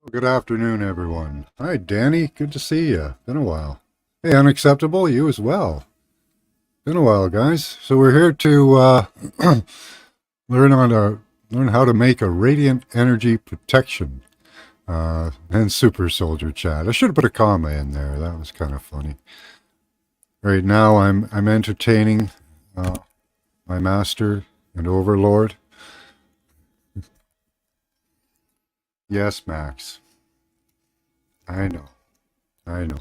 Good afternoon, everyone. Hi, Danny. Good to see you. Been a while. Hey, Unacceptable. You as well. Been a while, guys. So we're here to learn on to learn how to make a radiant energy protection and super soldier chat. I should have put a comma in there. That was kind of funny. Right now, I'm entertaining my master and overlord. Yes, Max. I know. I know.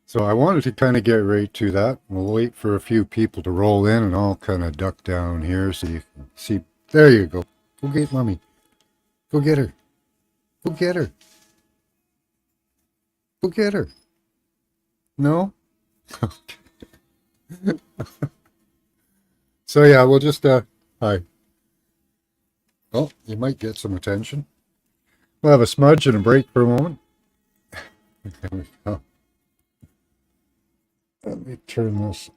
So I wanted to kind of get right to that. We'll wait for a few people to roll in and I'll kind of duck down here so you can see. There you go. Go get mommy. Go get her. Go get her. Go get her. No? So yeah, we'll just, hi. Well, you might get some attention. We'll have a smudge and a break for a moment. There we go. Let me turn this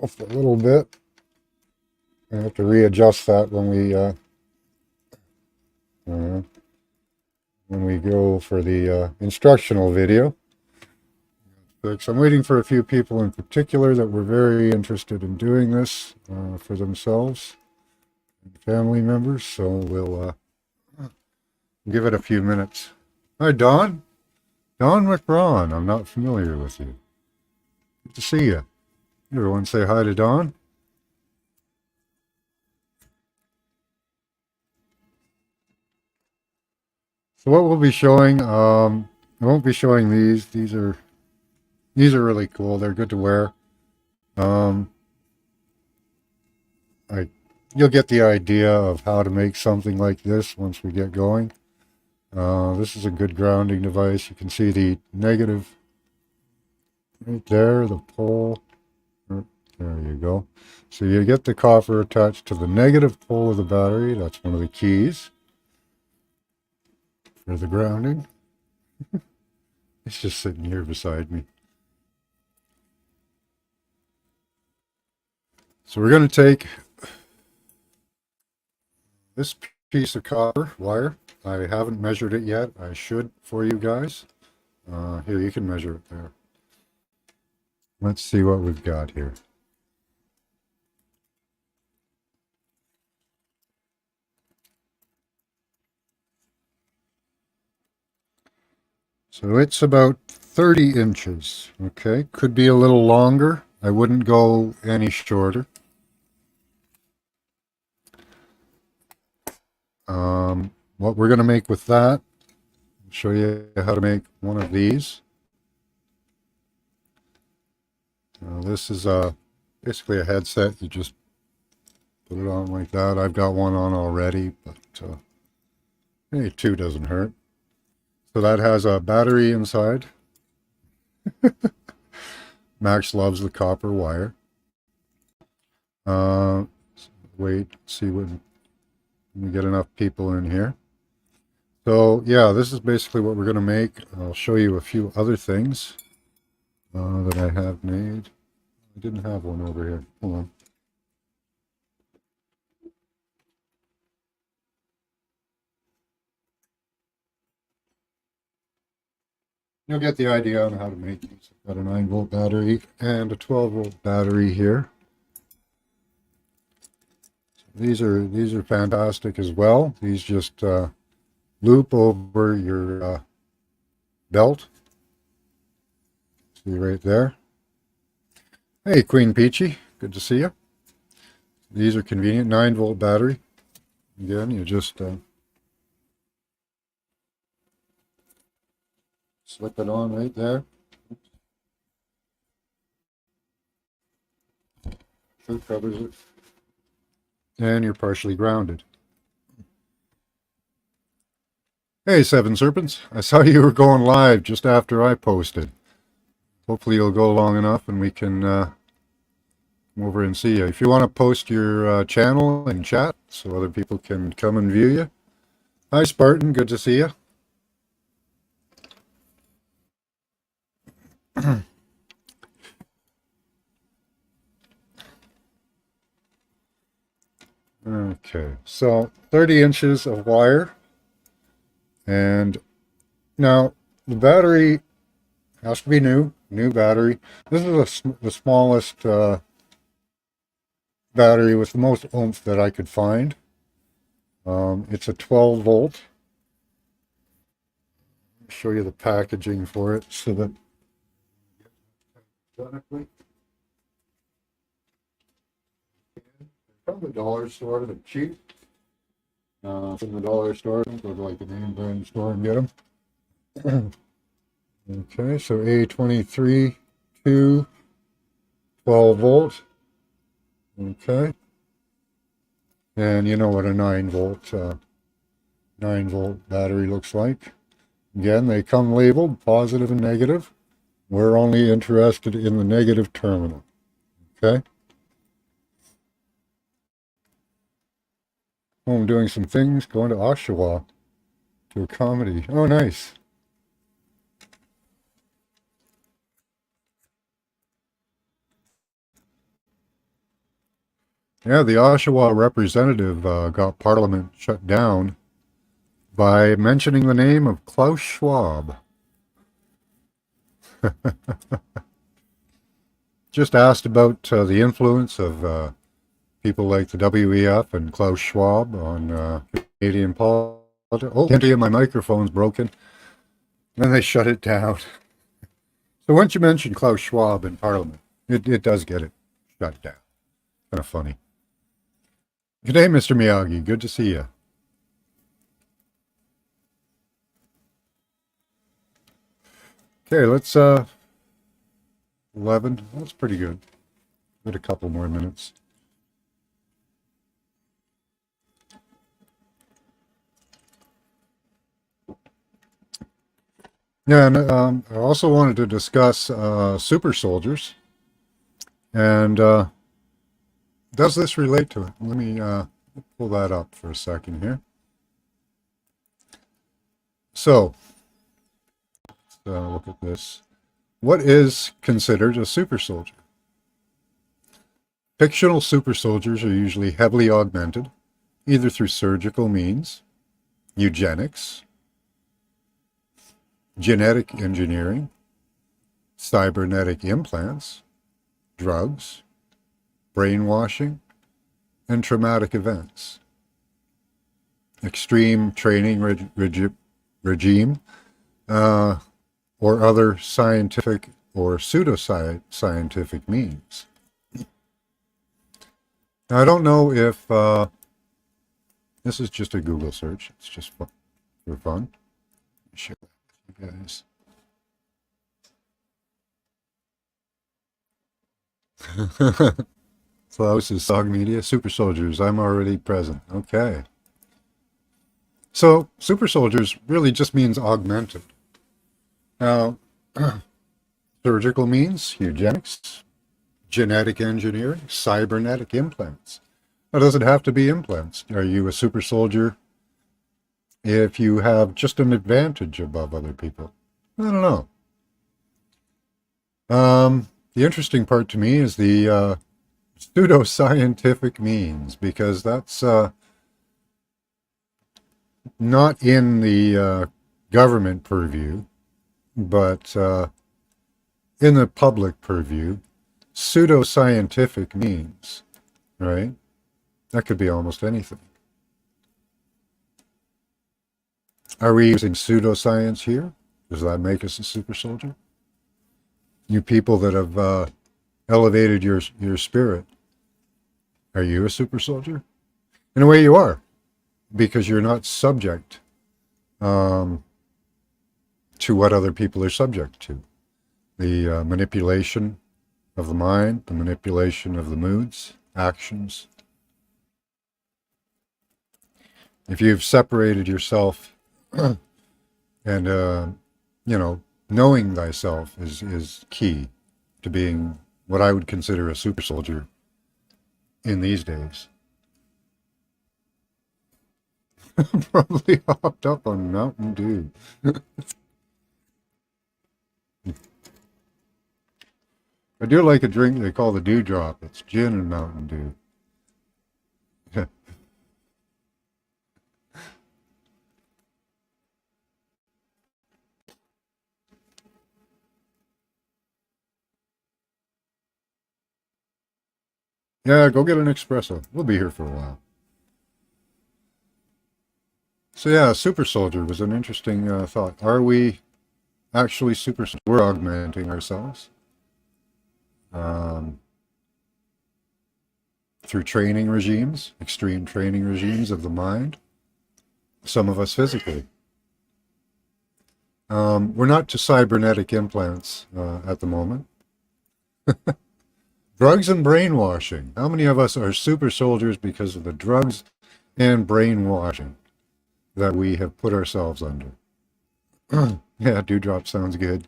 off a little bit. I have to readjust that uh, when we go for the instructional video. I'm waiting for a few people in particular that were very interested in doing this for themselves and family members, so we'll give it a few minutes. Hi, Don. Don McBrawn. I'm not familiar with you. Good to see you. Everyone say hi to Don. So what we'll be showing, I won't be showing these. These are really cool. They're good to wear. Um, I You'll get the idea of how to make something like this once we get going. This is a good grounding device. You can see the negative right there, the pole. There you go. So you get the copper attached to the negative pole of the battery. That's one of the keys for the grounding. It's just sitting here beside me. So we're going to take this piece of copper wire. I haven't measured it yet. I should for you guys. Here, you can measure it there. Let's see what we've got here. So it's about 30 inches. Okay, could be a little longer. I wouldn't go any shorter. What we're going to make with that, I'll show you how to make one of these. This is basically a headset. You just put it on like that. I've got one on already, but hey, two doesn't hurt. So that has a battery inside. Max loves the copper wire. Uh, Wait, see when we get enough people in here. So yeah, this is basically what we're going to make. I'll show you a few other things that I have made. I didn't have one over here. Hold on. You'll get the idea on how to make these. I've got a 9-volt battery and a 12-volt battery here. So these are fantastic as well. These just loop over your belt. See right there. Hey, Queen Peachy, good to see you. These are convenient, 9-volt battery. Again, you just slip it on right there. That covers it. And you're partially grounded. Hey, Seven Serpents. I saw you were going live just after I posted. Hopefully you'll go long enough and we can come over and see you. If you want to post your channel and chat so other people can come and view you. Hi, Spartan. Good to see you. Okay, so 30 inches of wire, and now the battery has to be new battery. This is the smallest battery with the most oomph that I could find. It's a 12 volt. I'll show you the packaging for it so that from the dollar store, they're cheap. From the dollar store, go to like a name brand store and get them. Okay, so A23 2 12 volt. Okay, and you know what a 9 volt battery looks like. Again, they come labeled positive and negative. We're only interested in the negative terminal. Okay. Oh, I'm doing some things, going to Oshawa to a comedy. Oh, nice. Yeah, the Oshawa representative got Parliament shut down by mentioning the name of Klaus Schwab. Just asked about the influence of people like the WEF and Klaus Schwab on Canadian politics. Oh, can't hear, my microphone's broken. And they shut it down. So once you mention Klaus Schwab in Parliament, it does get it shut down. Kind of funny. Good day, Mr. Miyagi. Good to see you. Okay, let's 11. That's pretty good. Wait a couple more minutes. Yeah, and I also wanted to discuss super soldiers. And does this relate to it? Let me pull that up for a second here. So, let's look at this. What is considered a super soldier? Fictional super soldiers are usually heavily augmented, either through surgical means, eugenics, genetic engineering, cybernetic implants, drugs, brainwashing, and traumatic events. Extreme training regime, or other scientific or pseudoscientific means. Now, I don't know if this is just a Google search. It's just for fun. Share that with you guys. Klaus is Sog Media. Super soldiers, I'm already present. Okay. So, super soldiers really just means augmented. Now, surgical means eugenics, genetic engineering, cybernetic implants. Now, does it have to be implants? Are you a super soldier if you have just an advantage above other people? I don't know. The interesting part to me is the pseudoscientific means, because that's not in the government purview, but in the public purview. Pseudoscientific means, right? That could be almost anything. Are we using pseudoscience here? Does that make us a super soldier? You people that have elevated your spirit, are you a super soldier? In a way, you are, because you're not subject to what other people are subject to. The manipulation of the mind, the manipulation of the moods, actions. If you've separated yourself and, knowing thyself is key to being what I would consider a super soldier in these days. Probably hopped up on Mountain Dew. I do like a drink they call the Dewdrop. It's gin and Mountain Dew. Yeah, go get an espresso. We'll be here for a while. So yeah, super soldier was an interesting thought. Are we actually super? We're augmenting ourselves um, through training regimes, extreme training regimes of the mind. Some of us physically. We're not to cybernetic implants at the moment. Drugs and brainwashing. How many of us are super soldiers because of the drugs and brainwashing that we have put ourselves under? Yeah, dewdrop sounds good.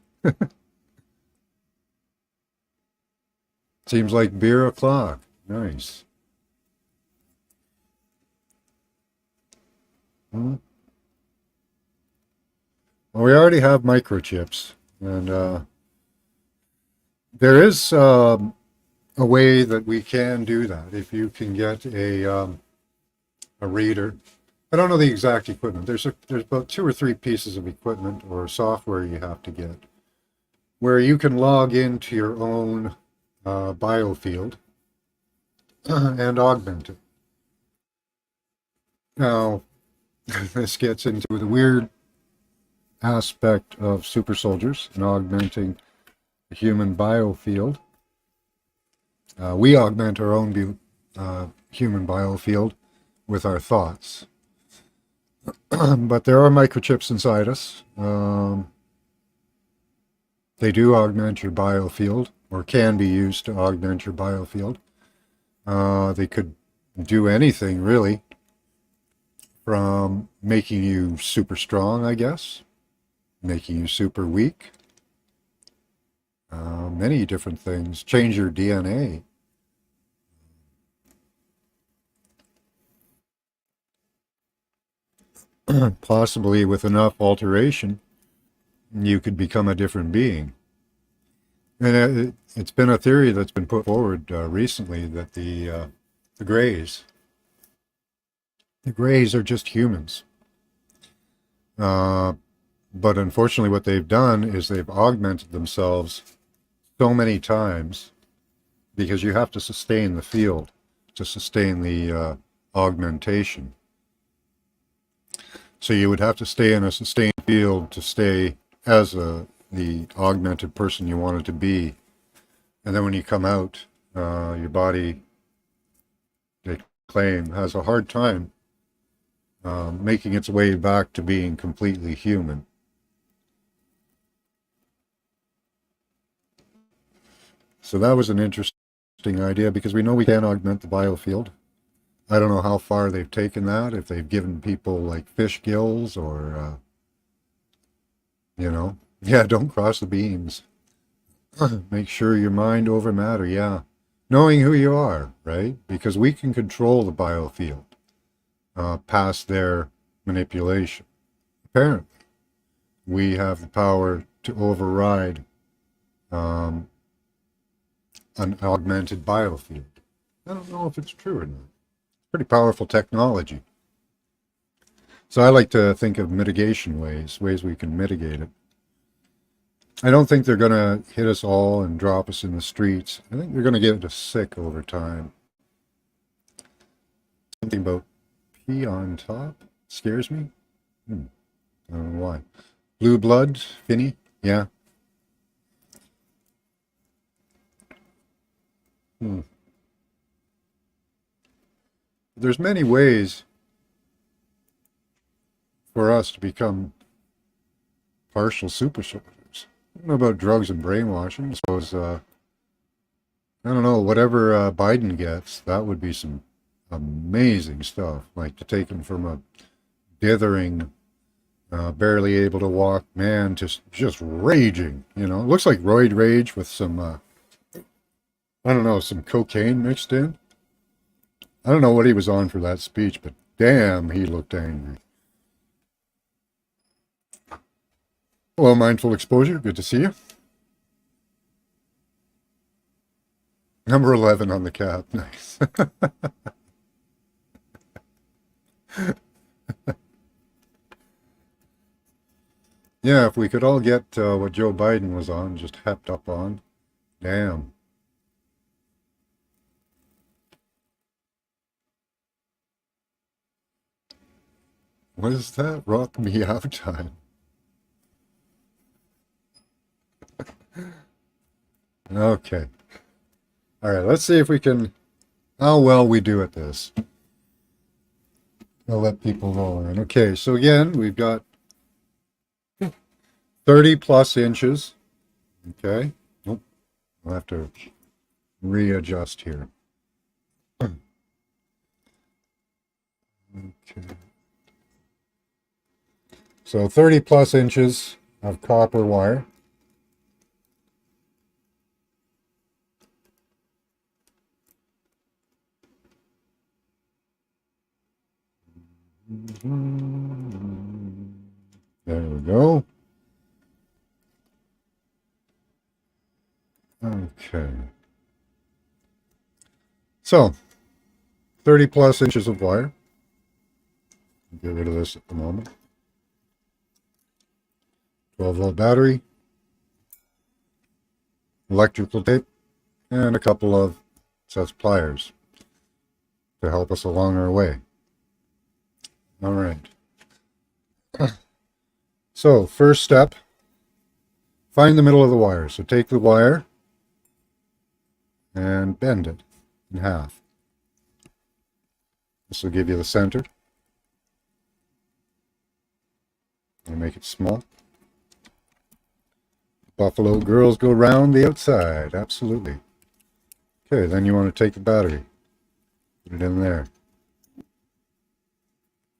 Seems like beer o'clock. Nice. Hmm. Well, we already have microchips, and there is a way that we can do that. If you can get a reader, I don't know the exact equipment. There's about two or three pieces of equipment or software you have to get where you can log into your own biofield and augment it. Now, this gets into the weird aspect of super soldiers and augmenting the human biofield. We augment our own human biofield with our thoughts. But there are microchips inside us. They do augment your biofield, or can be used to augment your biofield. They could do anything, really, from making you super strong, I guess, making you super weak, many different things. Change your DNA. Possibly with enough alteration, you could become a different being. And it's been a theory that's been put forward recently that the Greys, the Greys are just humans. Uh, but unfortunately, what they've done is they've augmented themselves so many times because you have to sustain the field to sustain the augmentation. So you would have to stay in a sustained field to stay as the augmented person you wanted to be. And then when you come out, your body, they claim, has a hard time making its way back to being completely human. So that was an interesting idea because we know we can augment the biofield. I don't know how far they've taken that, if they've given people like fish gills or, yeah, don't cross the beams. Make sure your mind over matter, yeah. Knowing who you are, right? Because we can control the biofield past their manipulation. Apparently, we have the power to override um, an augmented biofield. I don't know if it's true or not. Pretty powerful technology. So I like to think of mitigation ways we can mitigate it. I don't think they're going to hit us all and drop us in the streets. I think they're going to get us sick over time. Something about pee on top scares me. I don't know why. Blue blood, Finny? Yeah. Hmm. There's many ways for us to become partial super soldiers. I don't know about drugs and brainwashing. I suppose, I don't know, whatever Biden gets, that would be some amazing stuff. Like to take him from a dithering, barely able to walk man, just raging. It looks like roid rage with some, I don't know, some cocaine mixed in. I don't know what he was on for that speech, but damn, he looked angry. Hello, Mindful Exposure. Good to see you. Number 11 on the cap. Nice. Yeah, if we could all get what Joe Biden was on, just hepped up on. Damn. What is that? Rock me out time. Okay. All right, let's see if we can, how well we do at this. I'll let people roll in. Okay, so again, we've got 30 plus inches. Okay. Nope. I'll have to readjust here. Okay. So 30 plus inches of copper wire. There we go. Okay. So 30 plus inches of wire. Get rid of this at the moment. 12-volt battery, electrical tape, and a couple of sets of pliers to help us along our way. All right. So first step, find the middle of the wire. So take the wire and bend it in half. This will give you the center. And make it small. Buffalo girls go round the outside. Absolutely. Okay, then you want to take the battery. Put it in there.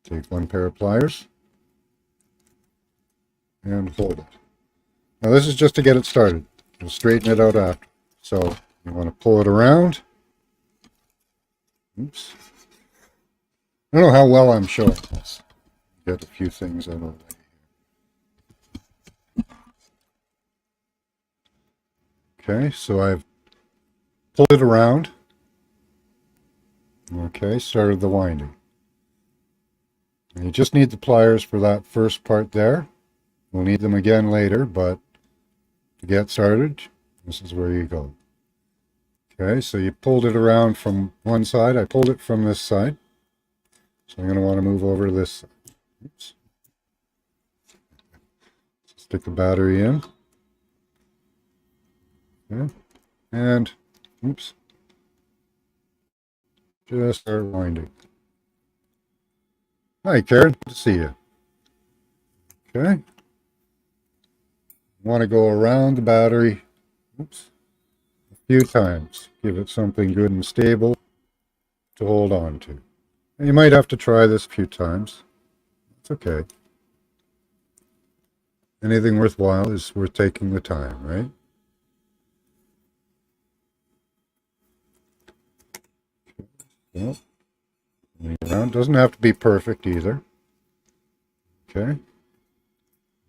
Take one pair of pliers. And hold it. Now this is just to get it started. We'll straighten it out after. So you want to pull it around. Oops. I don't know how well I'm showing this. Get a few things out of the way. Okay, so I've pulled it around. Okay, started the winding. And you just need the pliers for that first part there. We'll need them again later, but to get started, this is where you go. Okay, so you pulled it around from one side. I pulled it from this side. So I'm going to want to move over to this side. Oops. Stick the battery in. Okay. And, oops. Just start winding. Hi, Karen. Good to see you. Okay. Want to go around the battery, oops, a few times. Give it something good and stable to hold on to. And you might have to try this a few times. It's okay. Anything worthwhile is worth taking the time, right? Well, around. Doesn't have to be perfect either. Okay.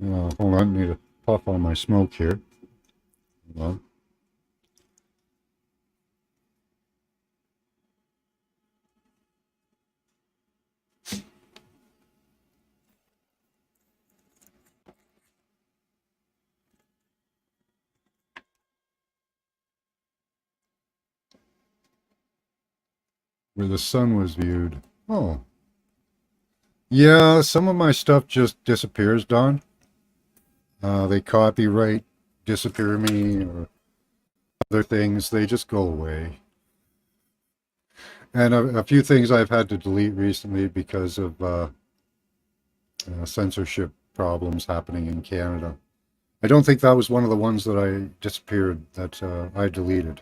Hold on, I need to puff on my smoke here. Hold on. Where the sun was viewed. Oh. Yeah, some of my stuff just disappears, Don. They copyright disappear me or other things. They just go away. And a few things I've had to delete recently because of censorship problems happening in Canada. I don't think that was one of the ones that I disappeared, that I deleted.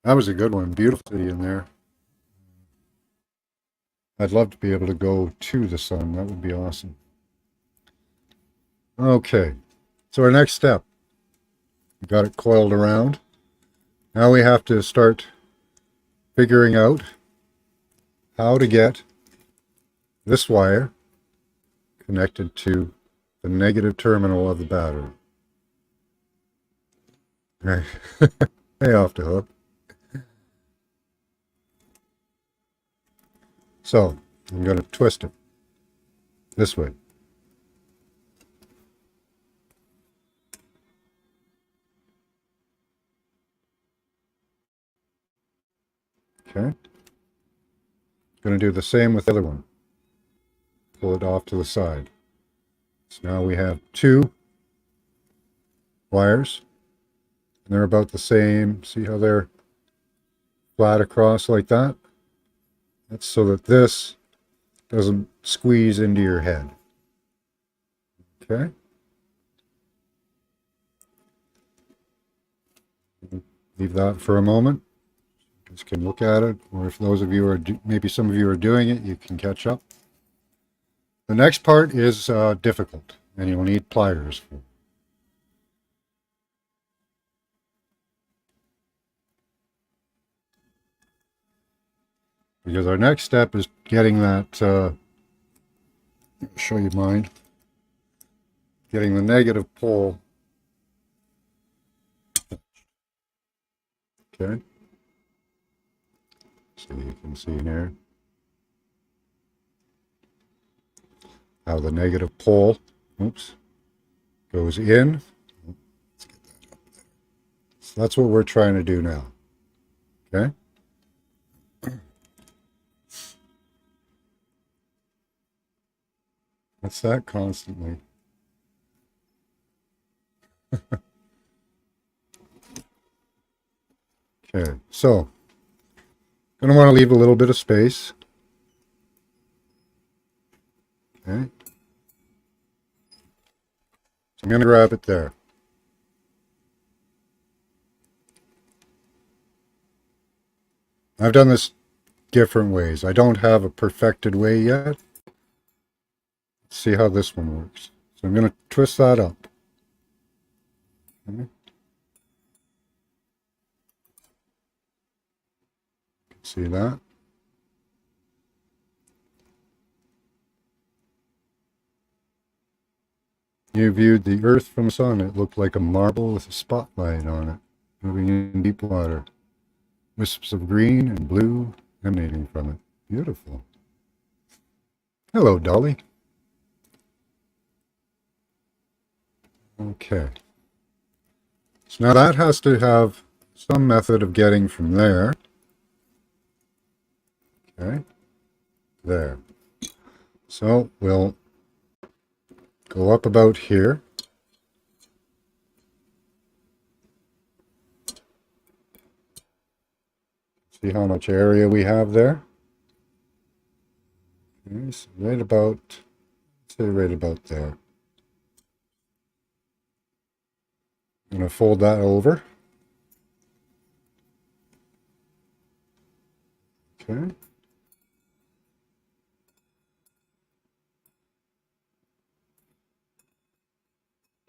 That was a good one. Beautiful city in there. I'd love to be able to go to the sun. That would be awesome. Okay, so our next step. We got it coiled around. Now we have to start figuring out how to get this wire connected to the negative terminal of the battery. Hey, off the hook. So I'm going to twist it this way. Okay. Going to do the same with the other one. Pull it off to the side. So now we have two wires. And they're about the same. See how they're flat across like that? That's so that this doesn't squeeze into your head. Okay. Leave that for a moment. You guys can look at it, or if those of you are, maybe some of you are doing it, you can catch up. The next part is difficult, and you'll need pliers for it. Because our next step is getting that, I'll show you mine, getting the negative pole. Okay. So you can see here how the negative pole, oops, goes in. Let's get that up there. So that's what we're trying to do now. Okay. What's that constantly? Okay, so going to want to leave a little bit of space. Okay. So I'm going to grab it there. I've done this different ways. I don't have a perfected way yet. Let's see how this one works. So I'm going to twist that up. Okay. See that? You viewed the Earth from the sun. It looked like a marble with a spotlight on it, moving in deep water. Wisps of green and blue emanating from it. Beautiful. Hello, Dolly. Okay. So now that has to have some method of getting from there. Okay. There. So we'll go up about here. See how much area we have there. Okay, so right about, say right about there. I'm going to fold that over. Okay.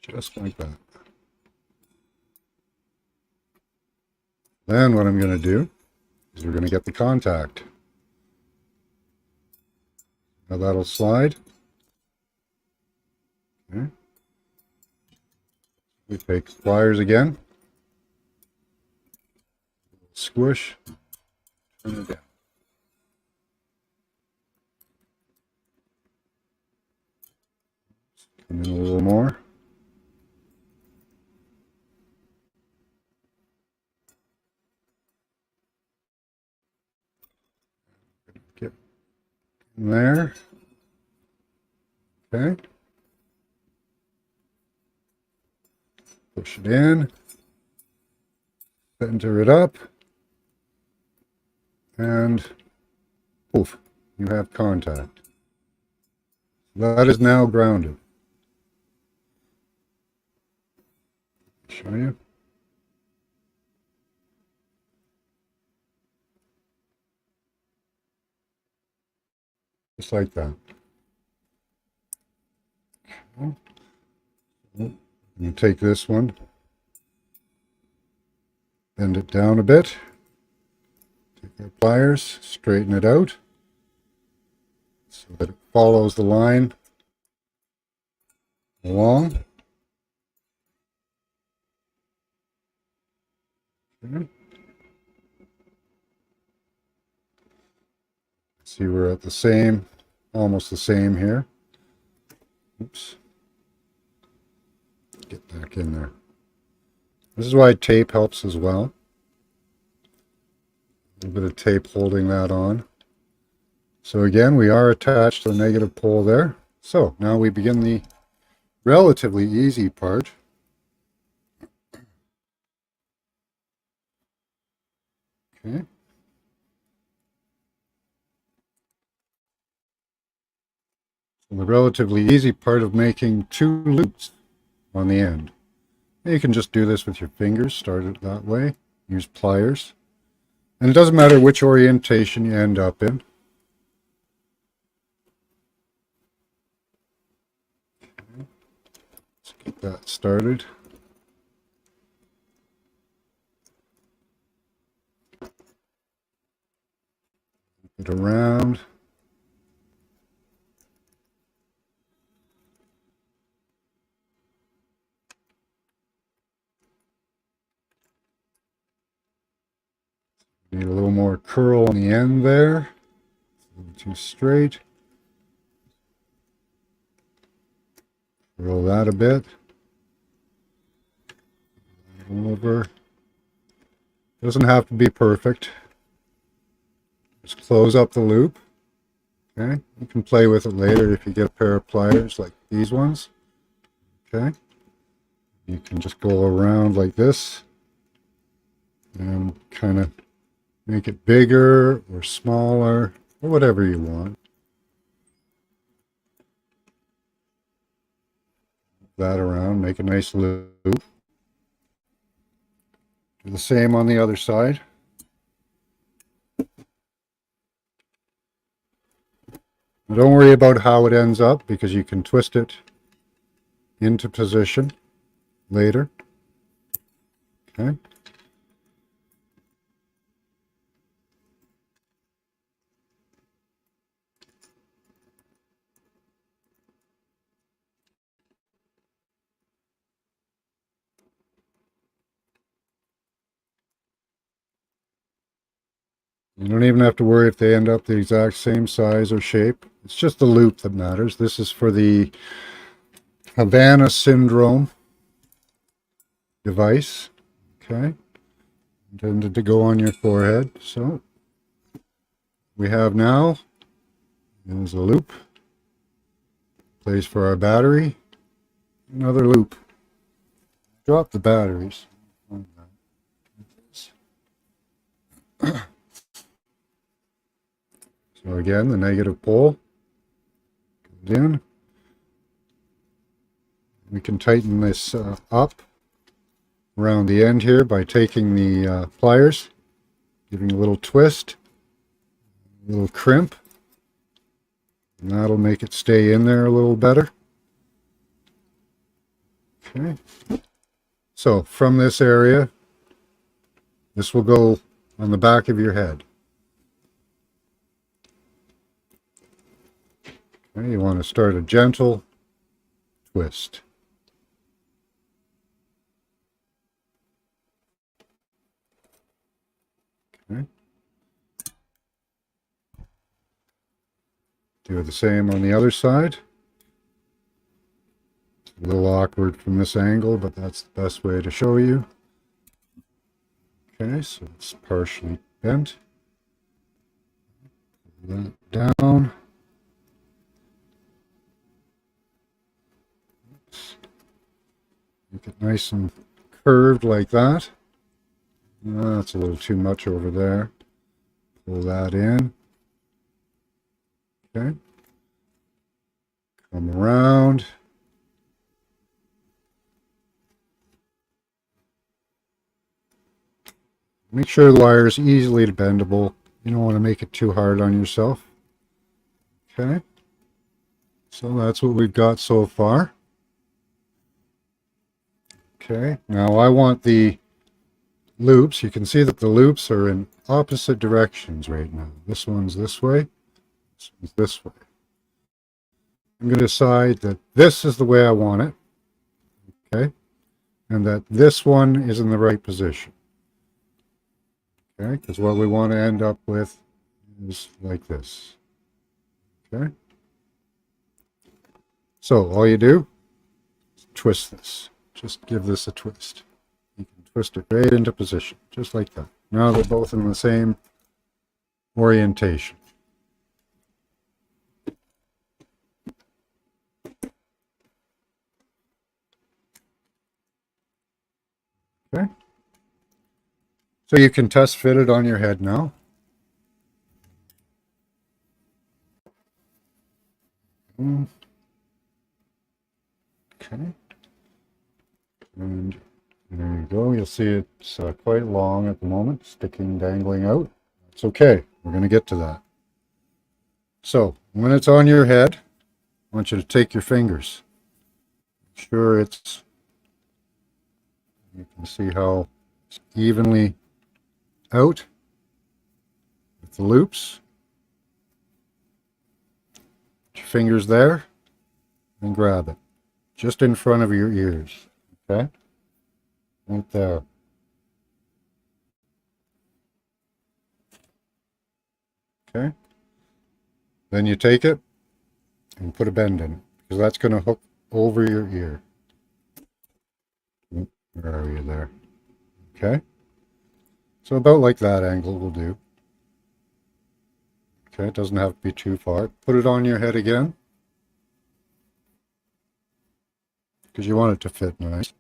Just like that. Then what I'm going to do is we're going to get the contact. Now that'll slide. Okay. We take pliers again. Squish. Turn it down. Come in a little more. Get in there. Okay. Push it in. Center it up. And poof, you have contact. That is now grounded. Show you. Just like that. I'm going to take this one, bend it down a bit, take our pliers, straighten it out so that it follows the line along. Okay. See, we're at the same, almost the same here. Oops. Get back in there. This is why tape helps as well. A little bit of tape holding that on. So again, we are attached to the negative pole there. So now we begin the relatively easy part. Okay. So the relatively easy part of making 2 loops on the end. You can just do this with your fingers, start it that way, use pliers. And it doesn't matter which orientation you end up in. Okay. Let's get that started. It around. Need a little more curl on the end there. It's a little too straight. Roll that a bit. Over. Doesn't have to be perfect. Just close up the loop. Okay. You can play with it later if you get a pair of pliers like these ones. Okay. You can just go around like this and kind of make it bigger or smaller or whatever you want. That around, make a nice loop. Do the same on the other side. Now don't worry about how it ends up because you can twist it into position later. Okay. You don't even have to worry if they end up the exact same size or shape. It's just the loop that matters. This is for the Havana Syndrome device. Okay. Intended to go on your forehead. So we have now is a loop. Place for our battery. Another loop. Drop the batteries. So again, the negative pole goes in. We can tighten this up around the end here by taking the pliers, giving a little twist, a little crimp, and that'll make it stay in there a little better. Okay. So from this area, this will go on the back of your head. Okay, you want to start a gentle twist. Okay. Do the same on the other side. It's a little awkward from this angle, but that's the best way to show you. Okay, so it's partially bent. Pull that down. Make it nice and curved like that. That's a little too much over there. Pull that in. Okay. Come around. Make sure the wire is easily bendable. You don't want to make it too hard on yourself. Okay. So that's what we've got so far. Okay, now I want the loops. You can see that the loops are in opposite directions right now. This one's this way, this one's this way. I'm going to decide that this is the way I want it, okay, and that this one is in the right position, okay, because what we want to end up with is like this, okay. So all you do is twist this. Just give this a twist. You can twist it right into position, just like that. Now they're both in the same orientation. Okay. So you can test fit it on your head now. Okay. And there you go. You'll see it's quite long at the moment, sticking, dangling out. It's okay. We're going to get to that. So when it's on your head, I want you to take your fingers. Make sure it's, you can see how it's evenly out with the loops. Put your fingers there and grab it just in front of your ears. Okay? Right there. Okay? Then you take it and put a bend in it, because that's going to hook over your ear. Where are you there? Okay? So about like that angle will do. Okay, it doesn't have to be too far. Put it on your head again, because you want it to fit nice.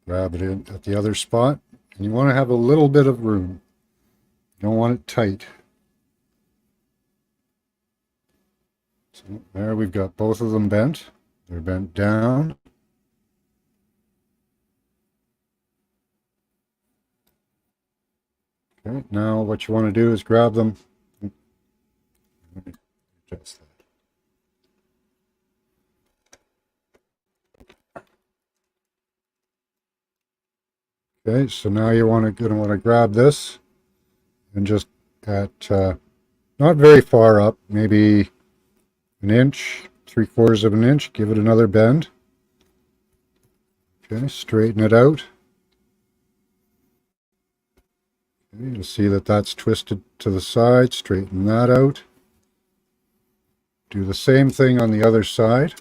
Grab it in at the other spot, and you want to have a little bit of room. You don't want it tight. So there we've got both of them bent. They're bent down. Okay, now what you want to do is grab them. Let me adjust that. Okay, so now you're going to want to grab this and just at not very far up, maybe an inch, 3/4 of an inch, give it another bend. Okay, straighten it out. Okay, you'll see that that's twisted to the side, straighten that out. Do the same thing on the other side.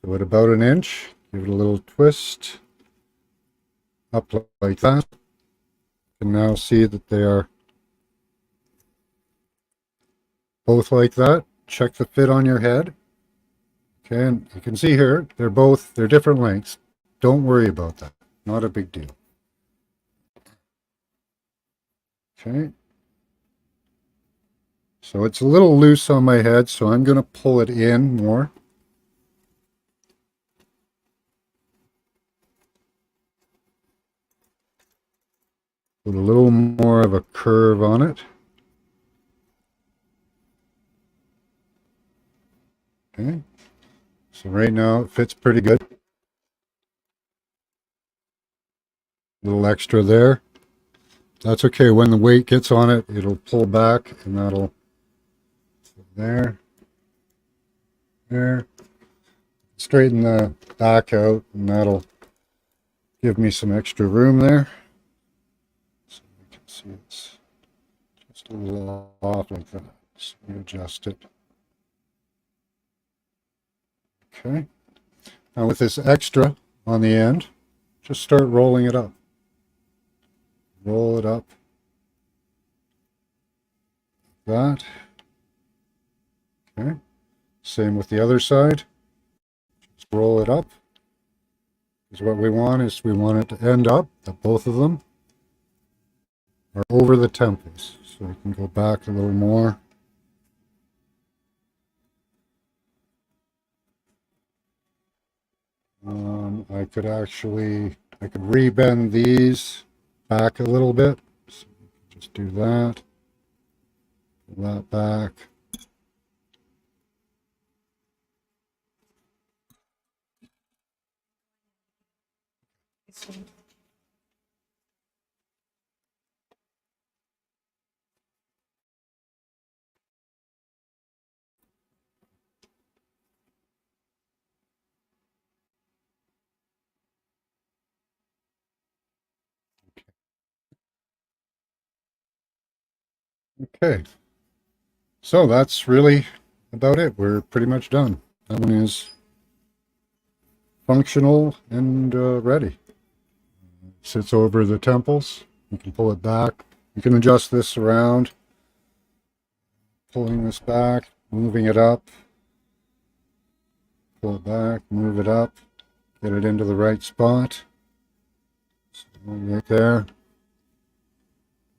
So at about an inch, give it a little twist up like that. You can now see that they are both like that. Check the fit on your head. Okay, and you can see here, they're different lengths. Don't worry about that. Not a big deal. Okay. So it's a little loose on my head, so I'm going to pull it in more. Put a little more of a curve on it. Okay. So right now it fits pretty good. A little extra there. That's okay. When the weight gets on it, it'll pull back, and that'll there. Straighten the back out, and that'll give me some extra room there. So you can see it's just a little off like that. So you adjust it. Okay. Now with this extra on the end, just start rolling it up. Roll it up. That. Okay. Same with the other side. Just roll it up. Because what we want is we want it to end up that both of them are over the temples. So we can go back a little more. I could rebend these back a little bit. So just do that. Pull that back. Okay. So that's really about it. We're pretty much done. That one is functional and ready. Sits over the temples. You can pull it back You can adjust this around, pulling this back, moving it up, pull it back, move it up, get it into the right spot. So right there.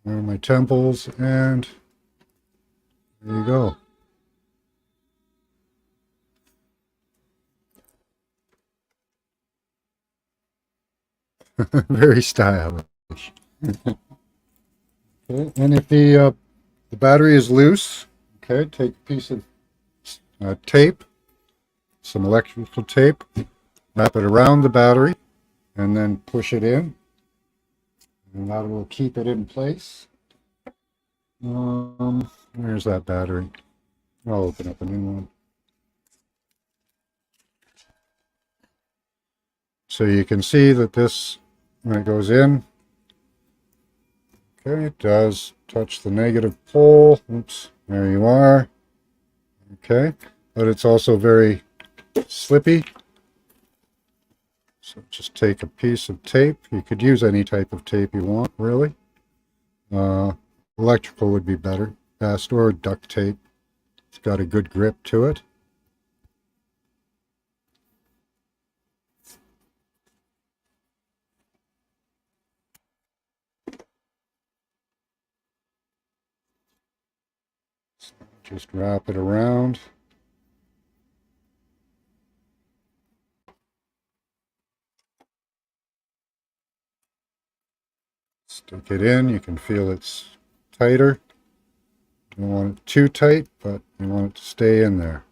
There are my temples, and there you go. Very stylish. Okay. And if the battery is loose, okay, take a piece of tape, some electrical tape, wrap it around the battery, and then push it in, and that will keep it in place. Where's that battery? I'll open up a new one. So you can see that this, when it goes in, okay, it does touch the negative pole. Oops, there you are. Okay, but it's also very slippy. So just take a piece of tape. You could use any type of tape you want, really. Electrical would be better, best, or duct tape. It's got a good grip to it. So just wrap it around. Stick it in. You can feel it's tighter. You don't want it too tight, but you want it to stay in there.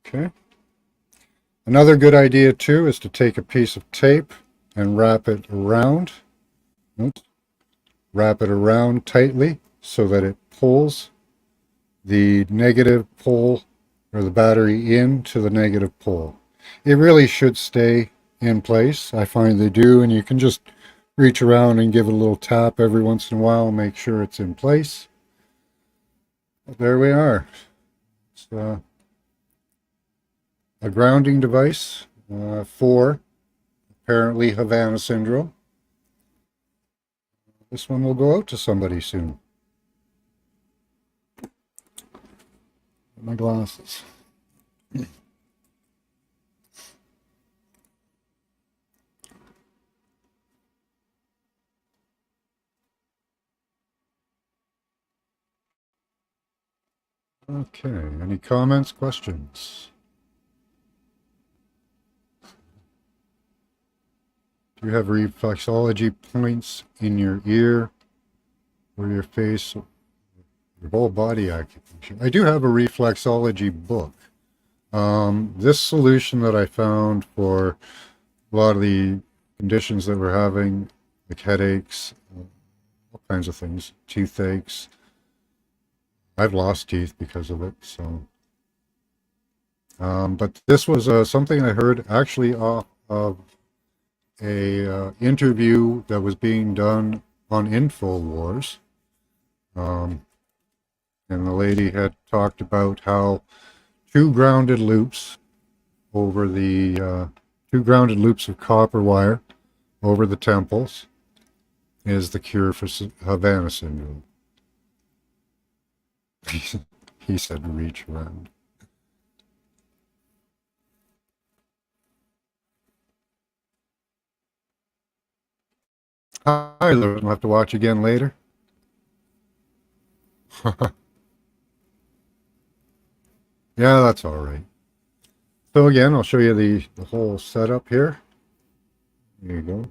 Okay. Another good idea too is to take a piece of tape and wrap it around. Oops. Wrap it around tightly so that it pulls the negative pole or the battery into the negative pole. It really should stay in place. I find they do, and you can just reach around and give it a little tap every once in a while and make sure it's in place. But there we are. It's a grounding device for apparently Havana syndrome. This one will go out to somebody soon. My glasses. Okay, any comments, questions? Do you have reflexology points in your ear or your face, your whole body acupuncture? I do have a reflexology book. This solution that I found for a lot of the conditions that we're having, like headaches, all kinds of things, toothaches. I've lost teeth because of it, so. But this was something I heard actually off of a interview that was being done on InfoWars. And the lady had talked about how two grounded loops over the two grounded loops of copper wire over the temples is the cure for Havana syndrome. He said reach around. I will have to watch again later. Yeah, that's all right. So again, I'll show you the whole setup here. There you go.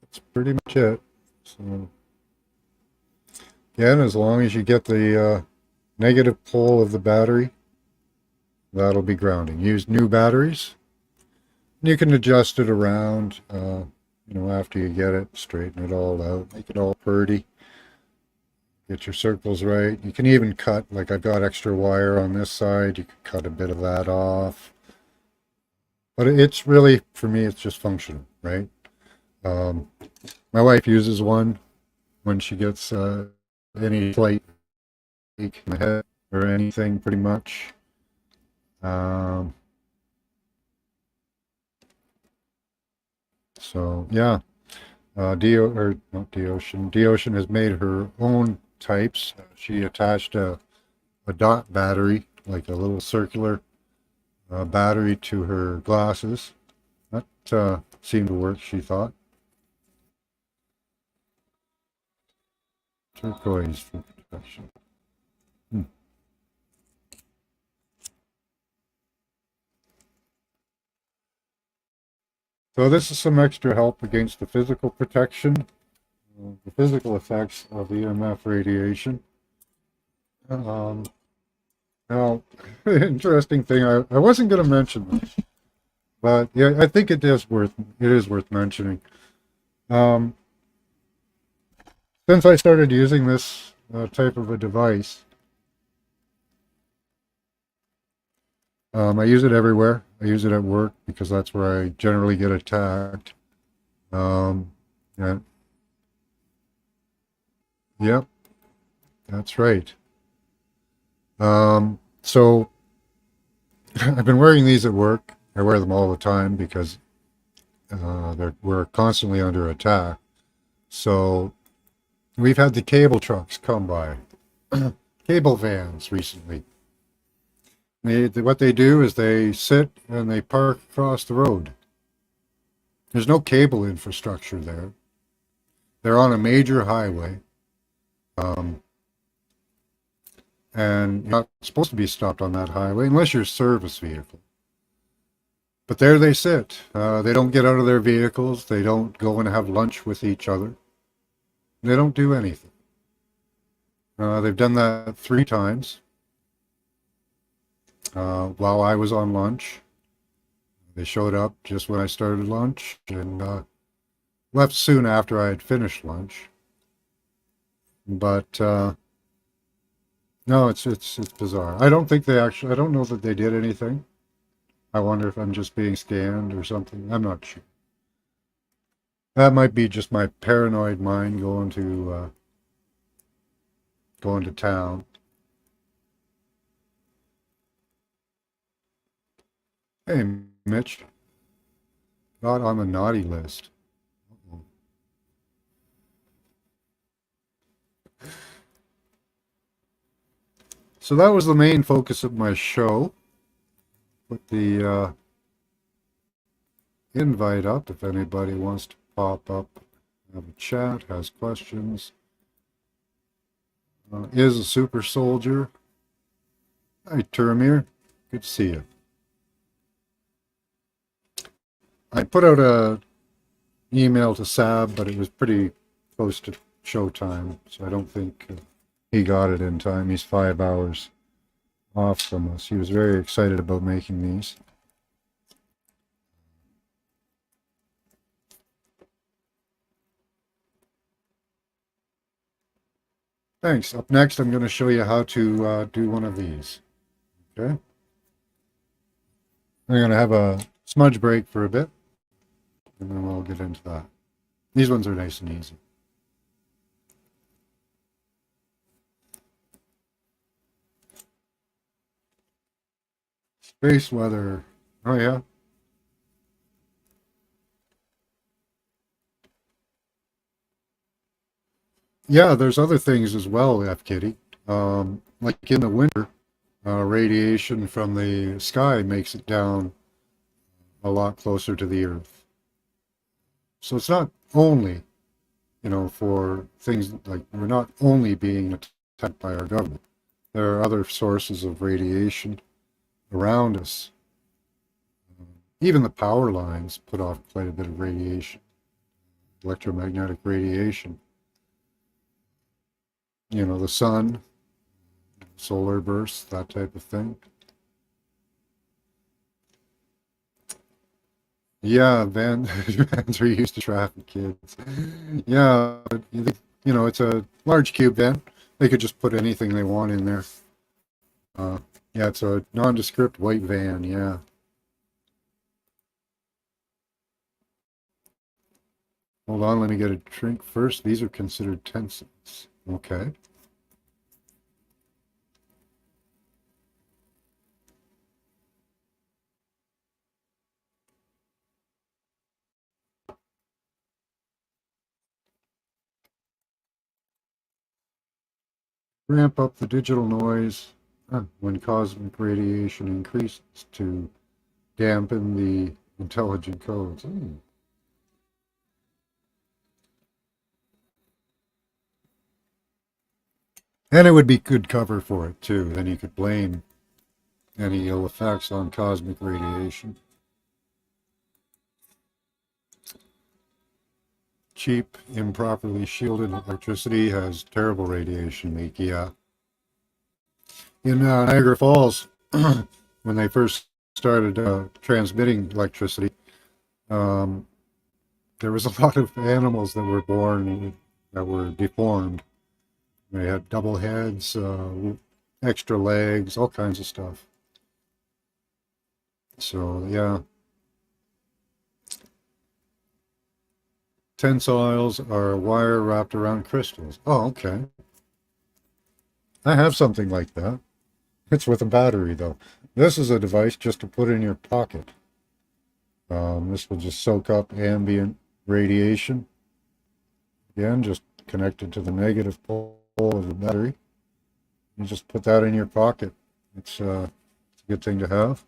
That's pretty much it. So again, as long as you get the negative pole of the battery, that'll be grounding. Use new batteries. You can adjust it around, after you get it, straighten it all out, make it all pretty. Get your circles right. You can even cut, like I've got extra wire on this side, you can cut a bit of that off. But it's really, for me, it's just functional, right? My wife uses one when she gets any slight ache in the head or anything, pretty much. So yeah, Dio or not Deocean. Deocean has made her own types. She attached a dot battery, like a little circular battery, to her glasses. That seemed to work, she thought. Turquoise for protection. Hmm. So this is some extra help against the physical protection, the physical effects of EMF radiation. Um, Now, interesting thing. I wasn't going to mention this, but yeah, I think it is worth mentioning. Um, since I started using this type of a device, I use it everywhere. I use it at work because that's where I generally get attacked. Um, yeah, yep, that's right. So I've been wearing these at work. I wear them all the time because we're constantly under attack. So we've had the cable trucks come by, cable vans recently. What they do is they sit and they park across the road. There's no cable infrastructure there. They're on a major highway, um, and you're not supposed to be stopped on that highway unless you're a service vehicle. But there they sit. They don't get out of their vehicles. They don't go and have lunch with each other. They don't do anything. They've done that 3 times while I was on lunch. They showed up just when I started lunch and left soon after I had finished lunch. But no, it's bizarre. I don't think they actually. I don't know that they did anything. I wonder if I'm just being scanned or something. I'm not sure. That might be just my paranoid mind going to town. Hey, Mitch, not on the naughty list. So that was the main focus of my show. Put the invite up if anybody wants to pop up, have a chat, has questions. Is a super soldier. Hi, Termir. Good to see you. I put out a email to Sab, but it was pretty close to showtime, so I don't think he got it in time. He's 5 hours off from us. He was very excited about making these. Thanks. Up next, I'm going to show you how to do one of these. Okay. I'm going to have a smudge break for a bit, and then we'll get into that. These ones are nice and easy. Space weather. Oh, yeah. Yeah, there's other things as well, F. Kitty. Like in the winter, radiation from the sky makes it down a lot closer to the Earth. So it's not only, for things like we're not only being attacked by our government. There are other sources of radiation around us. Even the power lines put off quite a bit of radiation, electromagnetic radiation. The sun, solar bursts, that type of thing. Yeah, vans are used to traffic kids. Yeah, it's a large cube van. They could just put anything they want in there. Uh, yeah, it's a nondescript white van. Yeah. Hold on, let me get a drink first. These are considered 10 cents. Okay. ramp up the digital noise when cosmic radiation increases to dampen the intelligent codes. And it would be good cover for it too. Then you could blame any ill effects on cosmic radiation. Cheap, improperly shielded electricity has terrible radiation leak. Yeah. In Niagara Falls, when they first started transmitting electricity, um, there was a lot of animals that were born that were deformed. They had double heads, extra legs, all kinds of stuff. So, yeah. Tensoils are a wire wrapped around crystals. Oh, okay. I have something like that. It's with a battery, though. This is a device just to put in your pocket. This will just soak up ambient radiation. Again, just connected to the negative pole of the battery. You just put that in your pocket. It's a good thing to have.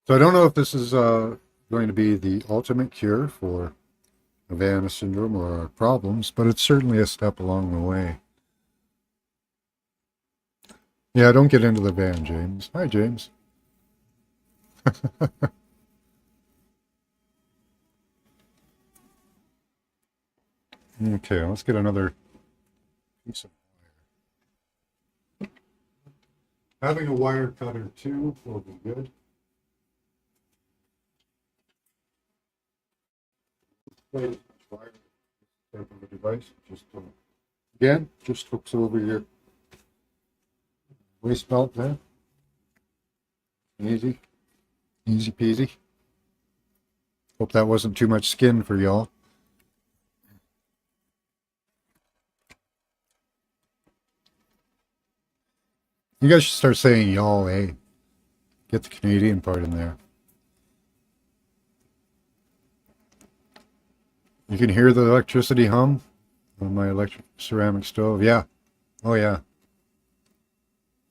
So I don't know if this is going to be the ultimate cure for Havana syndrome or our problems, but it's certainly a step along the way. Yeah, don't get into the van, James. Hi, James. Okay, let's get another piece of wire. Having a wire cutter too will be good. Play as much wire type of a device. Just again, just hooks over your waist belt there. Easy, easy peasy. Hope that wasn't too much skin for y'all. You guys should start saying y'all, eh? Get the Canadian part in there. You can hear the electricity hum on my electric ceramic stove. Yeah. Oh, yeah.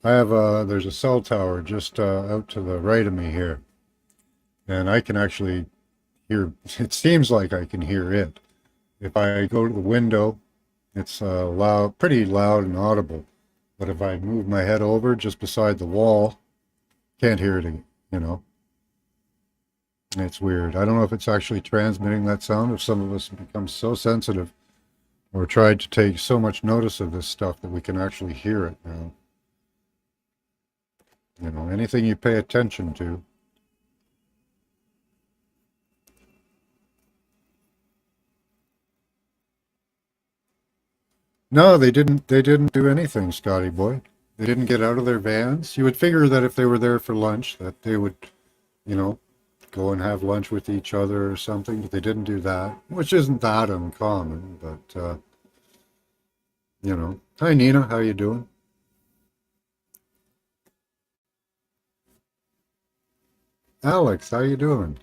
I have there's a cell tower just out to the right of me here. And I can actually hear, it seems like I can hear it. If I go to the window, it's loud, pretty loud and audible. But if I move my head over just beside the wall, can't hear it, you know. It's weird. I don't know if it's actually transmitting that sound, if some of us become so sensitive or tried to take so much notice of this stuff that we can actually hear it now. You know, anything you pay attention to. No, they didn't. They didn't do anything, Scotty boy. They didn't get out of their vans. You would figure that if they were there for lunch, that they would, you know, go and have lunch with each other or something. But they didn't do that, which isn't that uncommon. But you know, hi Nina, how you doing? Alex, how you doing?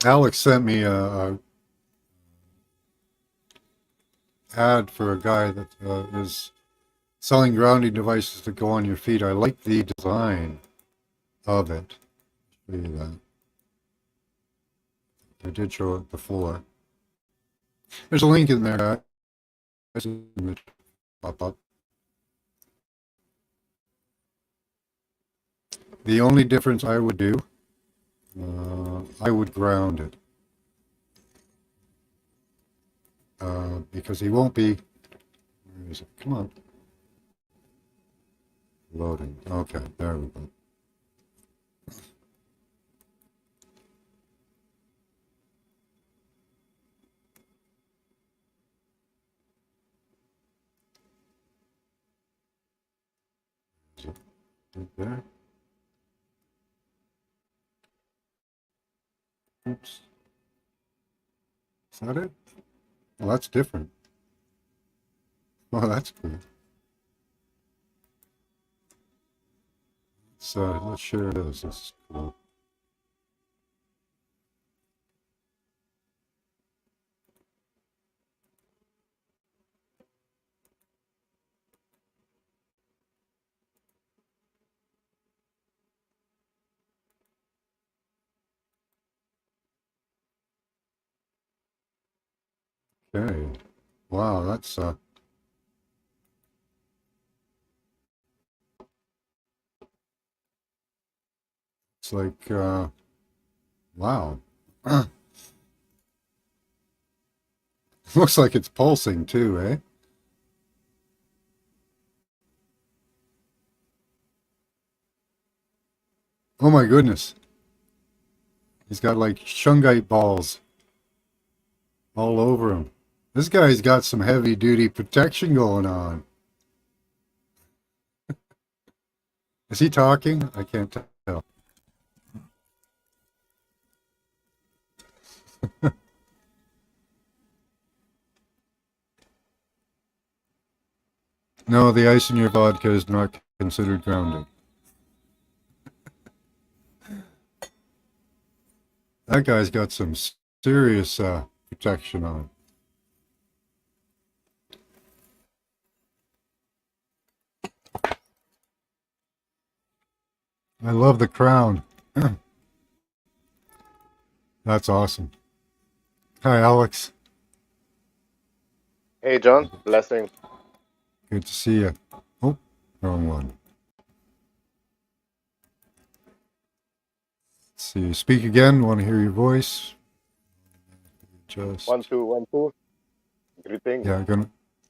Alex sent me a ad for a guy that is selling grounding devices to go on your feet. I like the design of it. Show you that. I did show it before. There's a link in there. Pop up. The only difference I would do, I would ground it because he won't be. Where is it? Come on, loading. Okay, there we go. Is it right there? Oops. Is that it? Well, that's different. Oh, that's cool. Let's share this. This is cool. Okay. Wow, that's it's like wow. Looks like it's pulsing too, eh? Oh my goodness. He's got like shungite balls all over him. This guy's got some heavy duty protection going on. Is he talking? I can't tell. No, the ice in your vodka is not considered grounding. That guy's got some serious protection on. I love the crown. That's awesome. Hi, Alex. Hey, John. Blessing. Good to see you. Oh, wrong one. Let's see. Speak again. Want to hear your voice? Just 1 2 1 2. Greetings. yeah,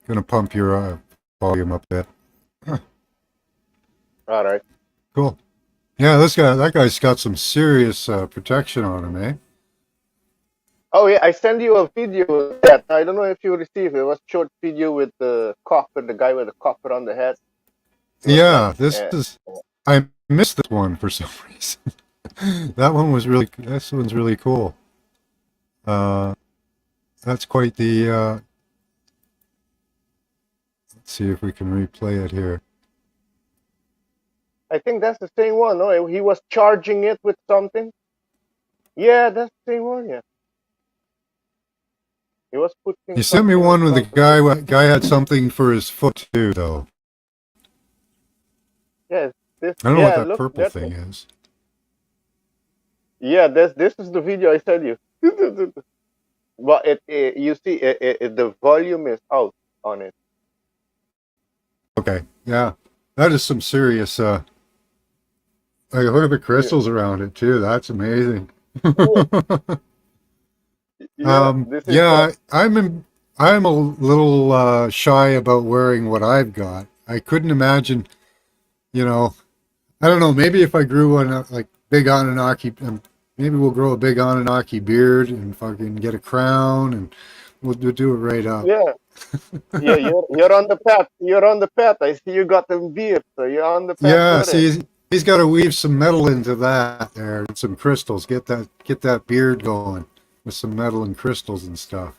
gonna pump your volume up a bit. All right. Cool. Yeah, that guy's got some serious protection on him, eh? Oh yeah, I sent you a video of that. I don't know if you received it. It was a short video with the copper, the guy with the copper on the head. It was Yeah, nice. I missed this one for some reason. This one's really cool. That's quite the, let's see if we can replay it here. I think that's the same one. No, he was charging it with something. Yeah, that's the same one. Yeah, he was putting. You sent me something one on with top the guy had something for his foot too, though. Yes, this. I don't know what Yeah, that look, purple that. thing is. Yeah, this is the video I sent you. But you see, the volume is out on it. Okay, yeah, that is some serious. Like, look at the Yeah, crystals around it too. That's amazing. yeah, this is Yeah, I'm a little shy about wearing what I've got. I couldn't imagine, you know, I don't know, maybe if I grew like big Anunnaki, maybe we'll grow a big Anunnaki beard and fucking get a crown and we'll do it right up. yeah, yeah. You're on the path. You're on the path. I see you got them beard, so you're on the path Yeah, for it. see, he's got to weave some metal into that there, some crystals, get that beard going with some metal and crystals and stuff.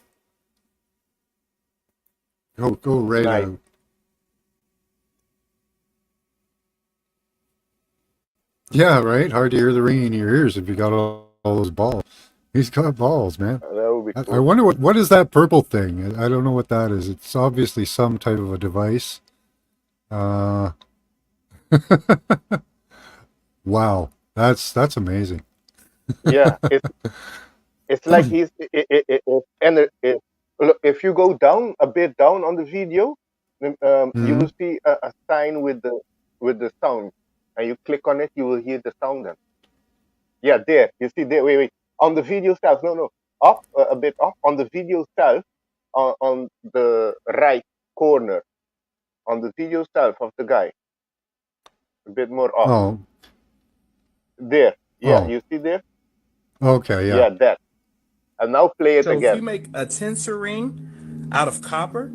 Go right Nice. out. Yeah, right. Hard to hear the ringing in your ears if you got all those balls. He's got balls, man. That would be I cool. wonder what is that purple thing? I don't know what that is. It's obviously some type of a device. Uh, wow, that's amazing. Yeah, it's like he's and look, if you go down a bit down on the video, you Hmm. will see a sign with the sound, and you click on it, you will hear the sound. Then yeah, there you see there. Wait, on the video itself. No, no, up a bit up on the video itself, on the right corner, on the video itself of the guy, a bit more up. Oh, There, yeah, oh, you see there. okay, yeah. Yeah, that. And now play it So if you again. make a tensor ring out of copper,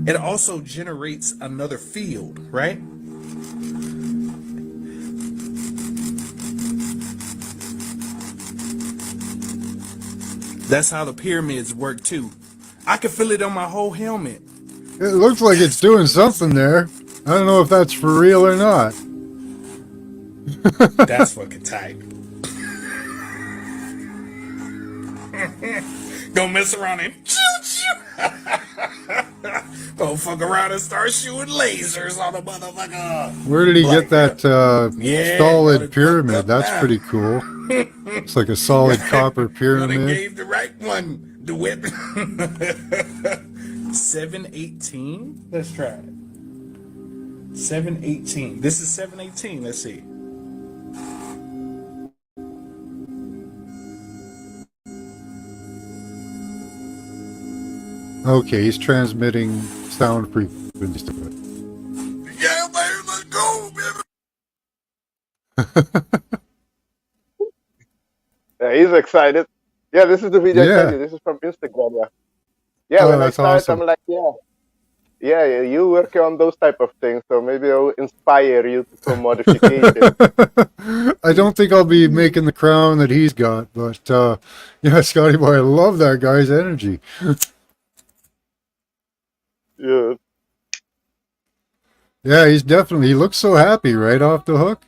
it also generates another field, right? That's how the pyramids work too. I can feel it on my whole helmet. It looks like it's doing something there. I don't know if that's for real or not. That's fucking tight. Don't mess around and don't fuck around and start shooting lasers on the motherfucker. Where did he Like, get that yeah, y'all solid done fucked pyramid? up That's now. pretty cool. It's like a solid copper Y'all done pyramid. gave the right one the whip. 718. Let's try it. 718. This is 718. Let's see. Okay, he's transmitting sound frequencies to it. Yeah, baby, let's go, baby. Yeah, he's excited. Yeah, this is the video I Yeah. sent you. This is from Instagram. Yeah. Yeah, Oh, when I that's saw it, awesome. I'm like, yeah, you working on those type of things, so maybe I'll inspire you to some modification. I don't think I'll be making the crown that he's got, but yeah, Scotty boy, I love that guy's energy. Yeah. Yeah, he looks so happy right off the hook.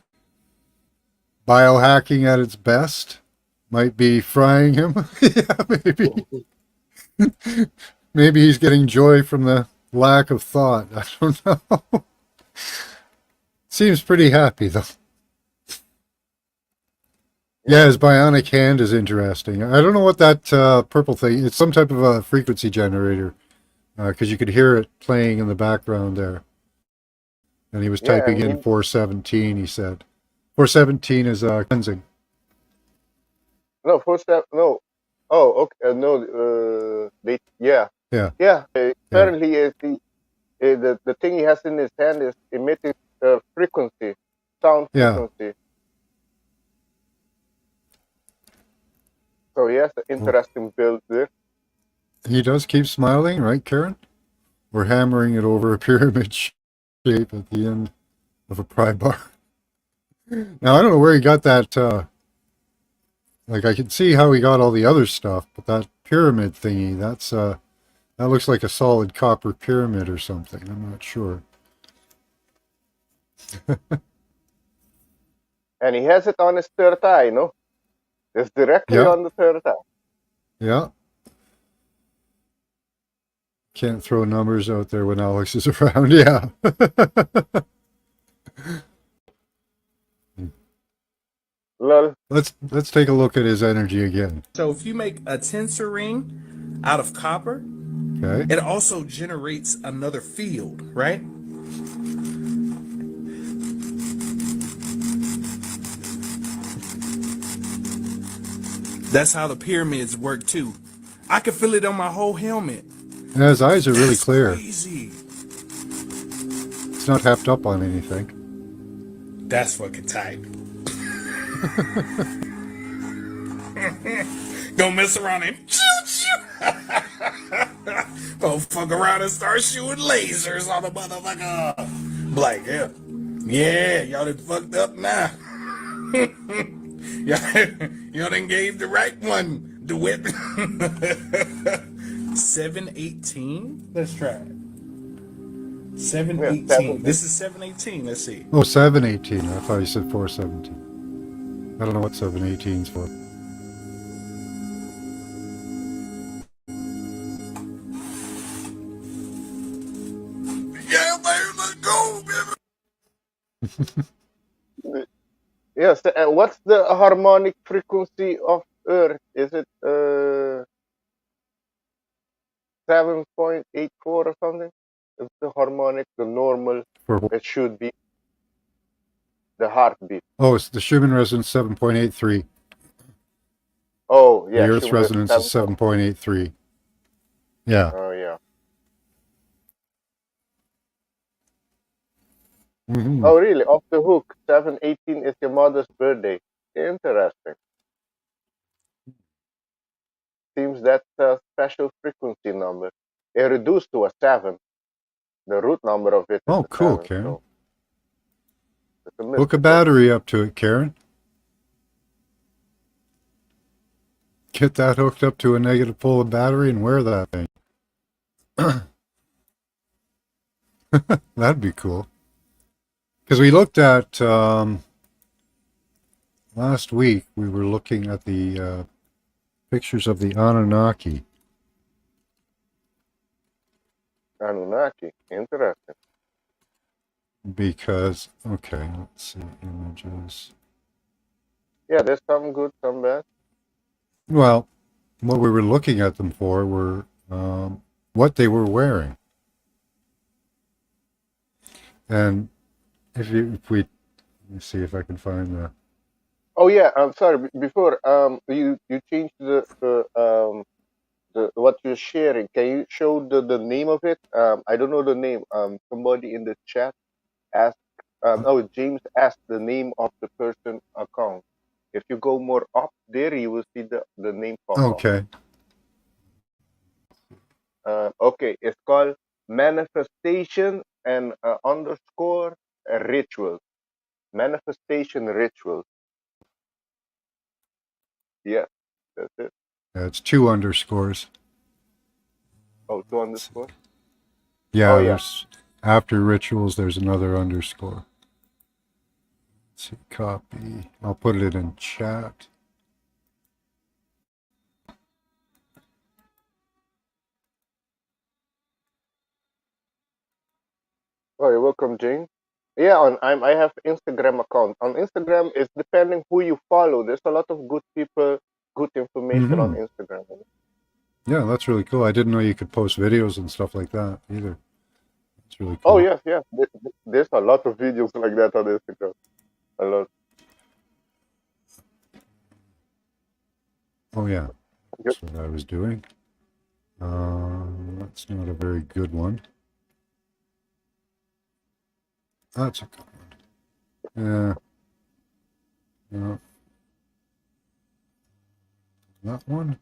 Biohacking at its best. Might be frying him. Yeah, maybe. Maybe he's getting joy from the lack of thought. I don't know. Seems pretty happy though. Yeah, his bionic hand is interesting. I don't know what that purple thing. It's some type of a frequency generator, because you could hear it playing in the background there. And he was Yeah, typing in 417. He said 417 is cleansing. no, first step, no. Oh, okay, no, Yeah. apparently is the thing he has in his hand is emitting frequency, sound Yeah. frequency. So he has an interesting build there. He does keep smiling, right, Karen? We're hammering it over a pyramid shape at the end of a pry bar. Now, I don't know where he got that. Like, I can see how he got all the other stuff, but that pyramid thingy, that looks like a solid copper pyramid or something. I'm not sure. And he has it on his third eye, no? It's directly Yeah. on the third eye. Yeah. Can't throw numbers out there when Alex is around. Yeah. Lol. Let's take a look at his energy again. So if you make a tensor ring out of copper, Okay. it also generates another field, right? That's how the pyramids work too. I can feel it on my whole helmet. And his eyes are really That's clear. crazy. It's not heft up on anything. That's fucking tight. Don't mess around and don't fuck around and start shooting lasers on the motherfucker. Like, yeah, y'all done fucked up now. Y'all done gave the right one the whip. 718. Let's try it. 718. 718. This is 718. Let's see. Oh, 718. I thought you said 417. I don't know what 718 is for. Yeah, baby, let's go, baby. Yes, and what's the harmonic frequency of Earth? Is it 7.84 or something? It's the harmonic, the normal, For it should be the heartbeat. oh, it's the Schumann resonance 7.83. Oh, yeah. The Earth's Schumann resonance is 7.83. Yeah. Oh, yeah. Mhm. Oh, really? Off the hook. 718 is your mother's birthday. Interesting. Seems that's a special frequency number. It reduced to a 7. The root number of it is Oh, a cool, 7. Karen. So it's a Hook a mystical. battery up to it, Karen. Get that hooked up to a negative pole of battery and wear that thing. That'd be cool. Because we looked at last week, we were looking at the pictures of the Anunnaki. Anunnaki. Interesting. Because, okay, let's see, images. Yeah, there's some good, some bad. Well, what we were looking at them for were what they were wearing. And if we, let me see if I can find the, Oh yeah, I'm sorry. Before you changed the what you're sharing. Can you show the name of it? I don't know the name. Somebody in the chat asked. Oh, James asked the name of the person account. If you go more up there, you will see the name pop up. okay, Okay, it's called manifestation and underscore rituals. Manifestation rituals. Yeah, that's it. it's 2 underscores. Oh, two underscore. Yeah, Oh yeah. there's, after rituals, there's another underscore. Let's see, copy. I'll put it in chat. Oh, you're welcome, Jane. Yeah, I have Instagram account. On Instagram, it's depending who you follow. There's a lot of good people, good information on Hmm. Instagram. Yeah, that's really cool. I didn't know you could post videos and stuff like that either. It's really Oh cool. yes, yeah. There's a lot of videos like that on Instagram. A lot. Oh yeah, Yep. that's what I was doing. That's not a very good one. That's a good one. Yeah. No, that one?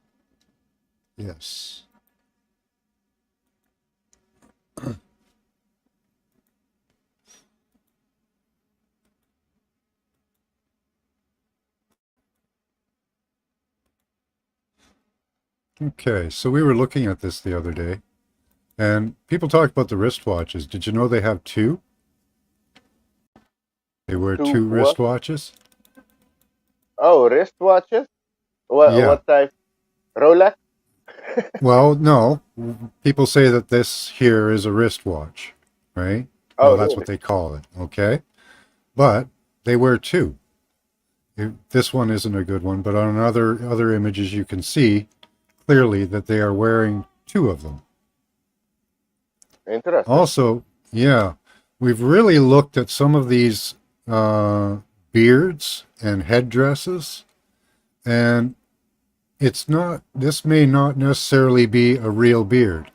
Yes. Okay, so we were looking at this the other day, and people talk about the wristwatches. Did you know they have two? They wear Two two what? wristwatches? Oh, wristwatches. Yeah. What type? Rolex. Well, no. People say that this here is a wristwatch, right? Well, Oh that's what really? they call it, okay? But they wear two. This one isn't a good one, but on other images you can see clearly that they are wearing two of them. Interesting. Also, yeah, we've really looked at some of these beards and headdresses, and it's not, this may not necessarily be a real beard.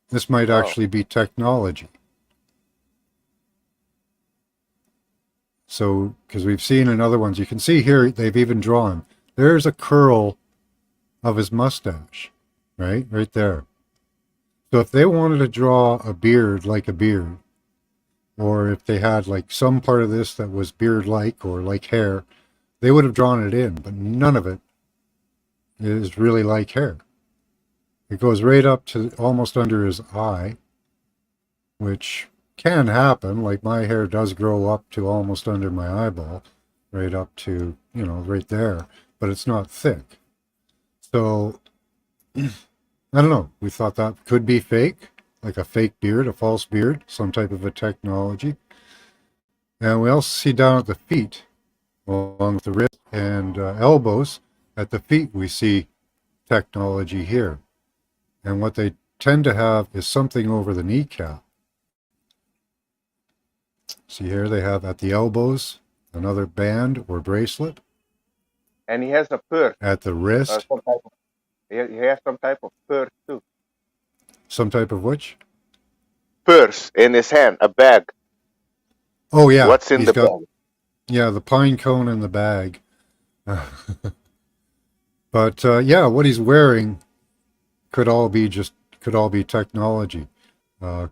This might Oh, actually be technology. So, because we've seen in other ones, you can see here, they've even drawn, there's a curl of his mustache, right? Right there. So if they wanted to draw a beard like a beard, or if they had like some part of this that was beard-like or like hair, they would have drawn it in, but none of it is really like hair. It goes right up to almost under his eye, which can happen. Like my hair does grow up to almost under my eyeball, right up to, right there, but it's not thick. So I don't know. We thought that could be fake, like a fake beard, a false beard, some type of a technology. And we also see down at the feet, along with the wrist and elbows, at the feet we see technology here. And what they tend to have is something over the kneecap. See here they have at the elbows another band or bracelet. and he has a purse. At the wrist, Some type of, he has some type of purse too. some type of which? Purse in his hand, a bag. Oh yeah, What's in he's the got, bag? yeah, the pine cone in the bag. But yeah, what he's wearing could all be technology.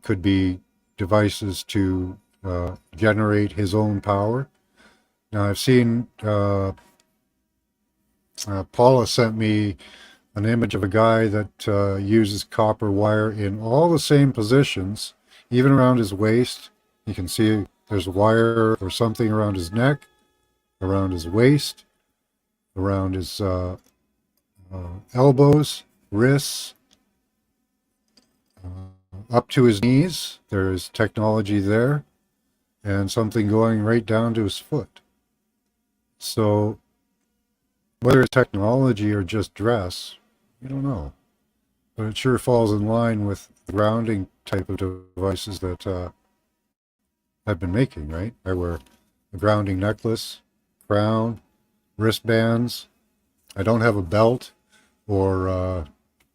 Could be devices to generate his own power. Now I've seen Paula sent me an image of a guy that uses copper wire in all the same positions, even around his waist. You can see there's a wire or something around his neck, around his waist, around his elbows, wrists, up to his knees. There's technology there, and something going right down to his foot. So whether it's technology or just dress, we don't know. But it sure falls in line with the grounding type of devices that I've been making, right? I wear a grounding necklace, crown, wristbands. I don't have a belt or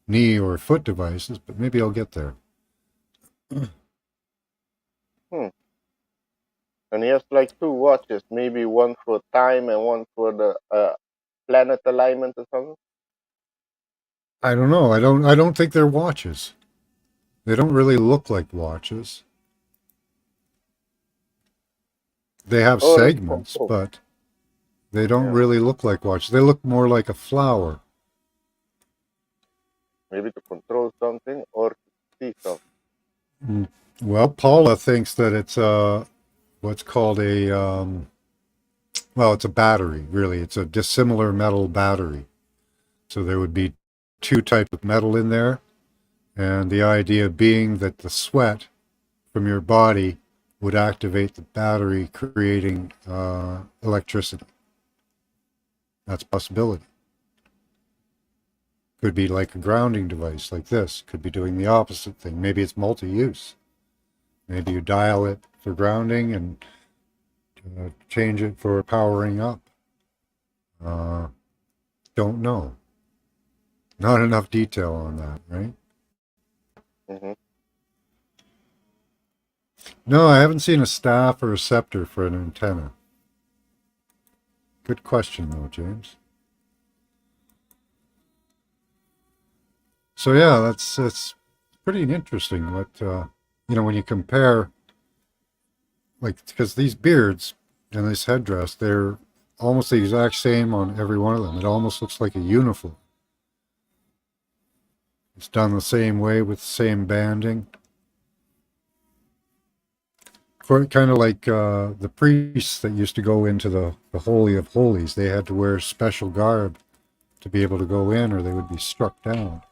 knee or foot devices, but maybe I'll get there. Hmm. And he has like two watches, maybe one for time and one for the planet alignment or something. I don't know. I don't think they're watches. They don't really look like watches. They have Oh, that's segments, control. but they don't Yeah, really look like watches. They look more like a flower. maybe to control something or to see something. Mm. Well, Paula thinks that it's what's called a well, it's a battery, really. It's a dissimilar metal battery. So there would be two types of metal in there, and the idea being that the sweat from your body would activate the battery, creating electricity. That's a possibility. Could be like a grounding device like this. Could be doing the opposite thing. Maybe it's multi-use. Maybe you dial it for grounding and change it for powering up. Don't know. Not enough detail on that, right? Hmm. No, I haven't seen a staff or a scepter for an antenna. Good question, though, James. So yeah, that's pretty interesting. What when you compare, like, because these beards and this headdress, they're almost the exact same on every one of them. It almost looks like a uniform. It's done the same way with the same banding. Kind of like the priests that used to go into the Holy of Holies. They had to wear special garb to be able to go in, or they would be struck down.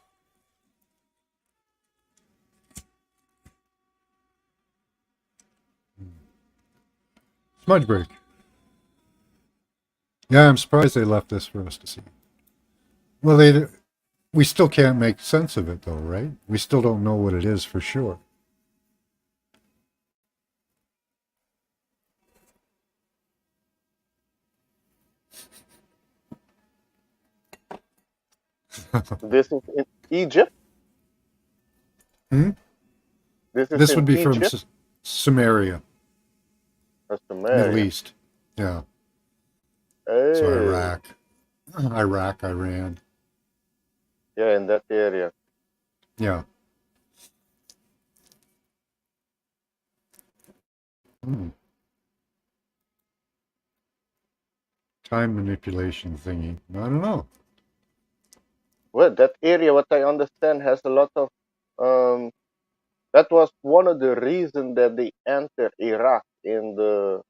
Smudge break. Yeah, I'm surprised they left this for us to see. Well, we still can't make sense of it, though, right? We still don't know what it is for sure. This is in Egypt. Hmm? This is This in would be from Egypt Samaria, or Middle Samaria. East. Yeah, so Hey, Iraq, Iran. yeah, in that area. Yeah. Hmm. Time manipulation thingy. I don't know. Well, that area, what I understand, has a lot of. Um, that was one of the reasons that they entered Iraq in the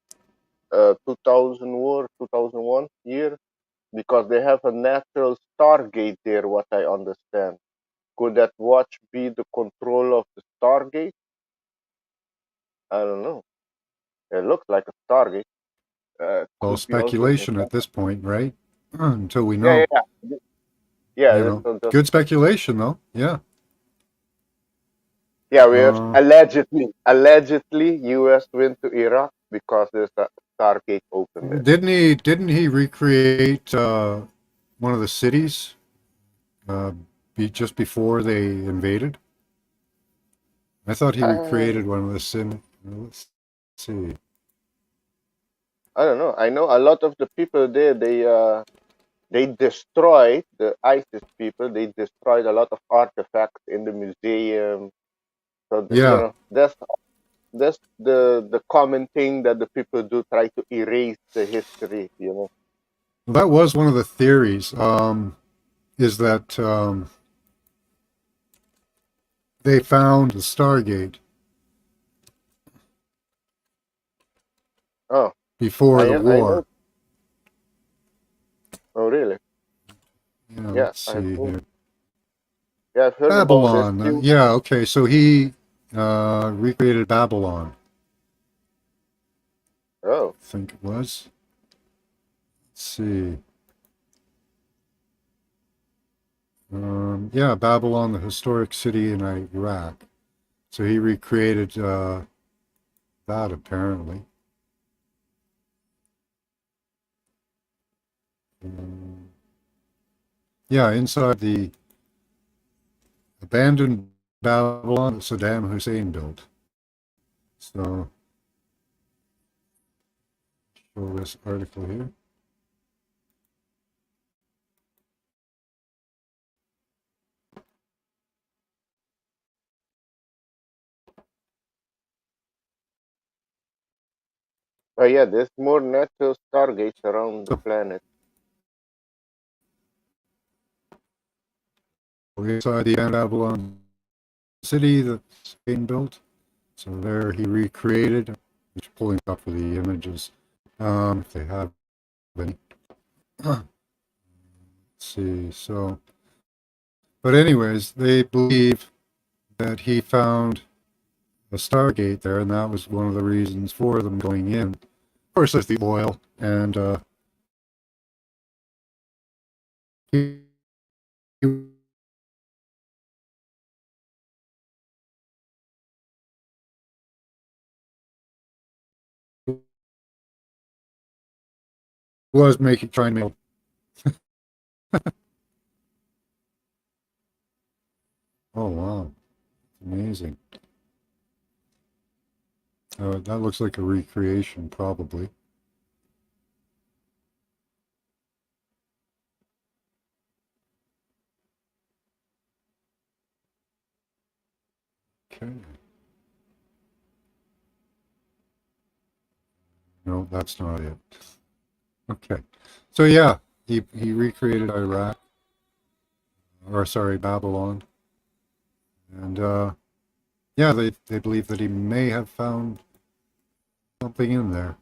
2000 war, 2001 year, because they have a natural Stargate there. What I understand. Could that watch be the control of the Stargate? I don't know. It looks like a Stargate. All Could be also. speculation at this point, right? Until we Yeah, know. yeah, yeah. Yeah, You that's know, just good speculation though. Yeah. yeah. We have Uh, allegedly U.S. went to Iraq because there's a Stargate open there. didn't he recreate one of the cities uh, just before they invaded? I thought he Uh, recreated one of the cities. Let's see. I don't know. I know a lot of the people there. They destroyed the ISIS people. They destroyed a lot of artifacts in the museum. So Yeah, that's the common thing that the people do, try to erase the history. well, that was one of the theories. is that they found the Stargate Oh, before the I know. war. Oh, really? Yeah, Yeah, let's see here. I've heard about this Babylon. too. Yeah, okay. So he recreated Babylon, Oh, I think it was. Let's see. Yeah, Babylon, the historic city in Iraq. So he recreated that apparently. Um, yeah, inside the abandoned Babylon that Saddam Hussein built. So, show this article here. oh yeah, there's more natural stargates around the So, planet. inside the Babylon city that Hussein built. So there he recreated. Just pulling up for the images, if they have any. Let's see. So, but anyways, they believe that he found a Stargate there, and that was one of the reasons for them going in. Of course, there's the oil, and he was making trying to make. Oh wow, amazing! That looks like a recreation, probably. Okay. No, that's not it. Okay. So yeah, he recreated Iraq, or sorry, Babylon, and yeah, they believe that he may have found something in there.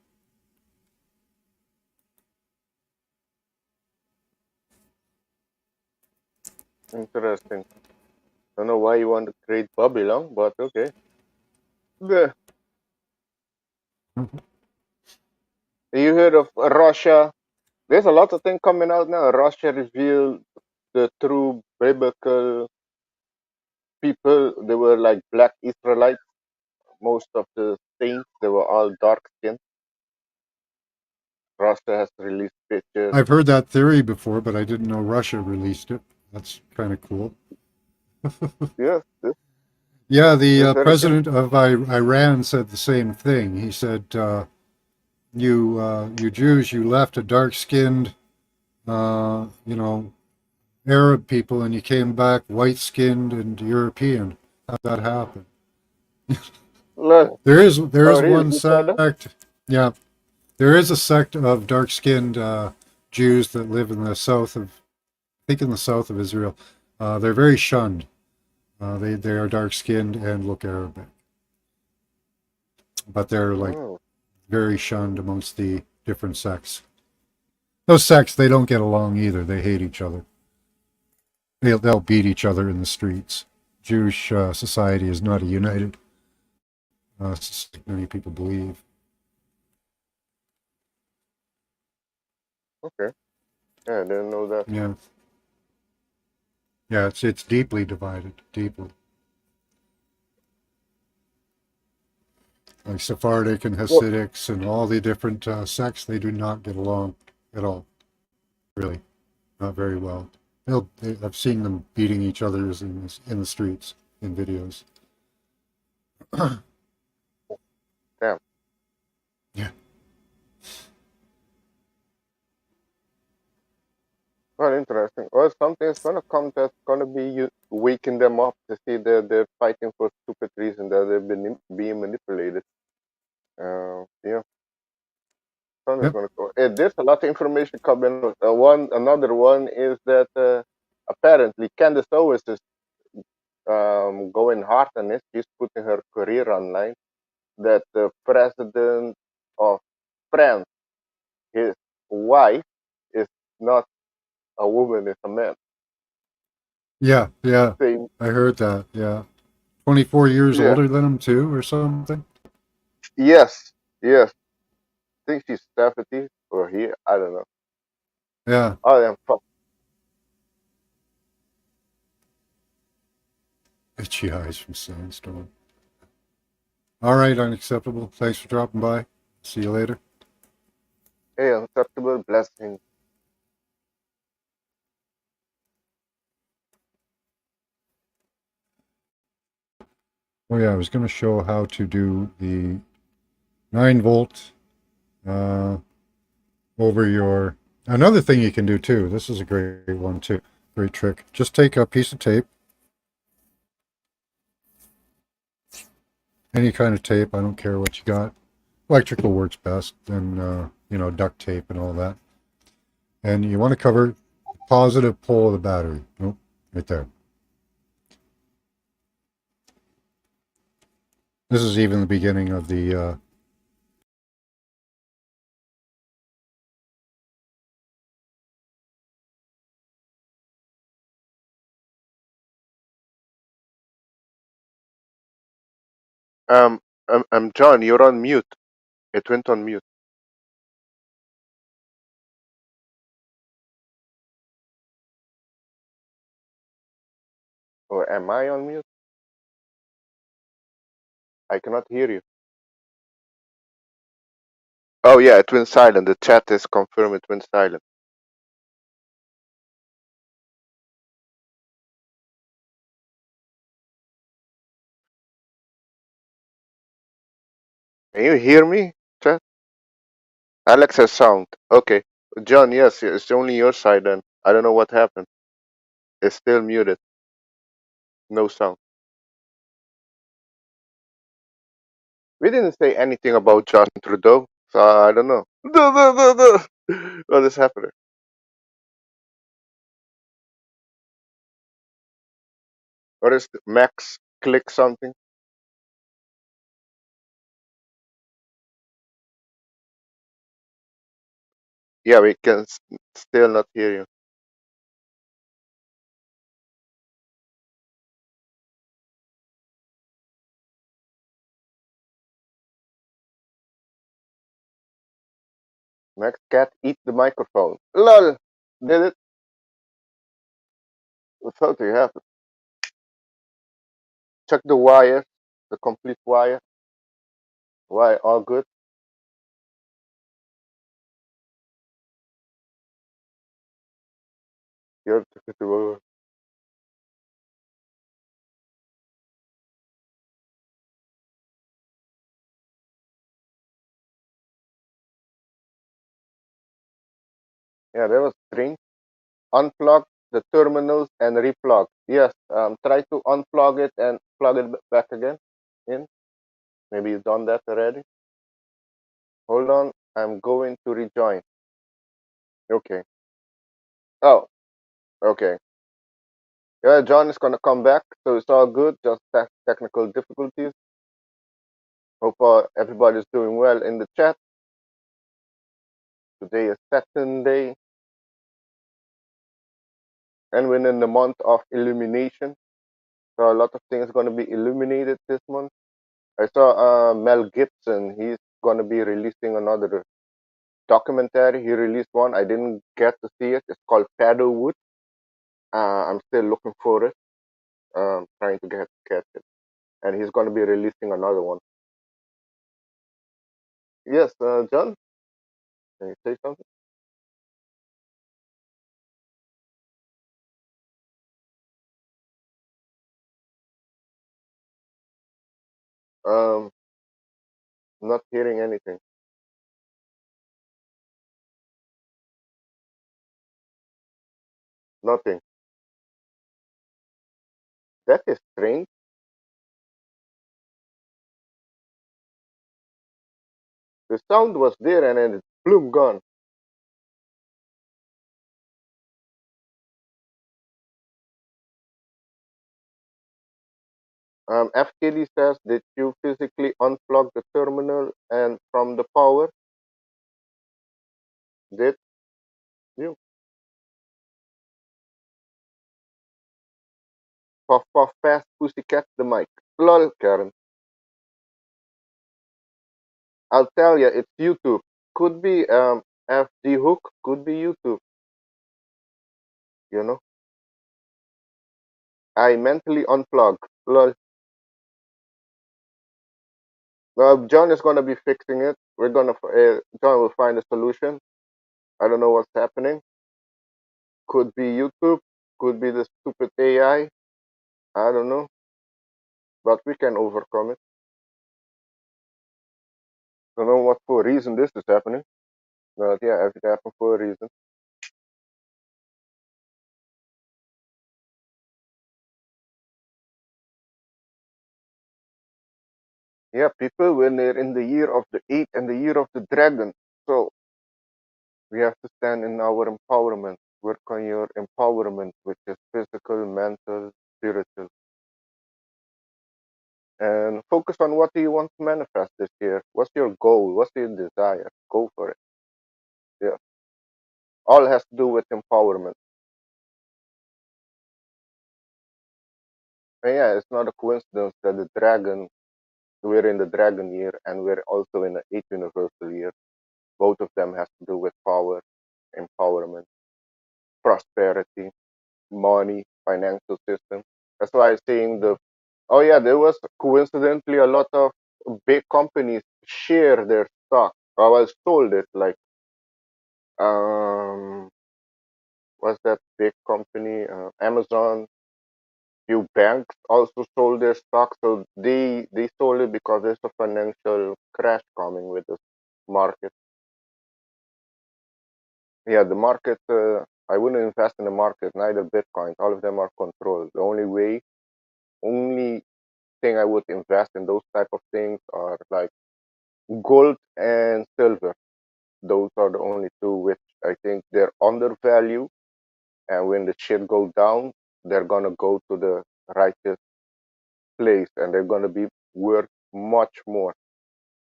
Interesting. Don't know why you want to create Babylon, but okay. Yeah. Mhm. You heard of Russia? There's a lot of things coming out now. Russia revealed the true biblical people. They were like black Israelites. Most of the saints, they were all dark skinned. Russia has released pictures. I've heard that theory before, but I didn't know Russia released it. That's kind of cool. Yes, Yeah, the this very thing. president of Iran said the same thing. He said, "You Jews, you left a dark-skinned, you know, Arab people, and you came back white-skinned and European. How'd that happen?" Look, There oh is really? one He said that? sect. Yeah, there is a sect of dark-skinned Jews that live in the south of, I think, in the south of Israel. They're very shunned. They are dark-skinned and look Arabic, but they're like Oh, very shunned amongst the different sects. Those sects, they don't get along either. They hate each other. They'll beat each other in the streets. Jewish society is not a united, many people believe. okay. Yeah, I didn't know that. Yeah, yeah, it's deeply divided, deeply. Like Sephardic and Well, Hasidics and all the different sects, they do not get along at all. Really, not very well. I've seen them beating each other in the streets in videos. damn. Yeah. Well, interesting. Well, something's gonna come that's gonna be you waking them up to see that they're fighting for stupid reason that they've been being manipulated. Yeah, something's Yep. gonna go. There's a lot of information coming out. Another one is that apparently Candace Owens is going hard on it. She's putting her career online. That the president of France, his wife, is not a woman, it's a man. Yeah, yeah. Same. I heard that. Yeah. 24 years Yeah. older than him, too, or something. Yes. Yes. I think she's 70 or here. I don't know. Yeah. Oh, yeah. Fuck. Itchy eyes from Sandstorm. All right, Unacceptable. Thanks for dropping by. See you later. Hey, acceptable blessing. Oh, yeah. I was going to show how to do the 9 volt uh, over your. Another thing you can do, too. This is a great one, too. Great trick. Just take a piece of tape, any kind of tape. I don't care what you got. Electrical works best, and, duct tape and all that. And you want to cover the positive pole of the battery. Nope, right there. This is even the beginning of the. Um, I'm John. You're on mute. It went on mute. Or am I on mute? I cannot hear you. Oh yeah, it went silent. The chat is confirmed. It went silent. Can you hear me, chat? Alex has sound. Okay. John, yes, it's only your side then. I don't know what happened. It's still muted. No sound. We didn't say anything about Justin Trudeau, so I don't know. What is happening? What is Max? Click something. Yeah, we can still not hear you. Max cat eat the microphone. LOL. Did it? Something happened. Check the wire, the complete wire. Why? All good. You're yeah, that was strange. Unplug the terminals and replug. Yes, try to unplug it and plug it back again in. Maybe you've done that already. Hold on, I'm going to rejoin. Okay. Oh, okay. Yeah, John is gonna come back, so it's all good. Just technical difficulties. Hope everybody's doing well in the chat. Today is Saturday, and we're in the month of illumination. So a lot of things gonna be illuminated this month. I saw Mel Gibson. He's gonna be releasing another documentary. He released one. I didn't get to see it. It's called Paddlewood. I'm still looking for it. Trying to catch it. And he's gonna be releasing another one. Yes, John, can you say something? Um, not hearing anything. Nothing. That is strange. The sound was there and then it's bloom gone. FKD says, did you physically unplug the terminal and from the power? Did you? Puff puff fast pussycat the mic. Lol, Karen. I'll tell you, it's YouTube. Could be FD Hook, could be YouTube, you know. I mentally unplug. Lol. John is gonna be fixing it. John will find a solution. I don't know what's happening. Could be YouTube, could be the stupid AI. I don't know, but we can overcome it. Don't know what for reason this is happening, but yeah, it happened for a reason. Yeah, people, when they're in the year of the eight and the year of the dragon, so we have to stand in our empowerment, work on your empowerment, which is physical, mental, spiritual, and focus on what do you want to manifest this year. What's your goal? What's your desire? Go for it. Yeah, all has to do with empowerment. And yeah, it's not a coincidence that the dragon, we're in the dragon year and we're also in the eighth universal year. Both of them has to do with power, empowerment, prosperity, money, financial system. That's why I'm saying oh yeah, there was coincidentally a lot of big companies share their stock. I was told it like, um, what's that big company? Amazon. Few banks also sold their stock, so they sold it because there's a financial crash coming with the market. Yeah, the market. I wouldn't invest in the market, neither Bitcoin. All of them are controlled. The only thing I would invest in those type of things are like gold and silver. Those are the only two which I think they're undervalued, and when the shit go down, they're gonna go to the righteous place, and they're gonna be worth much more.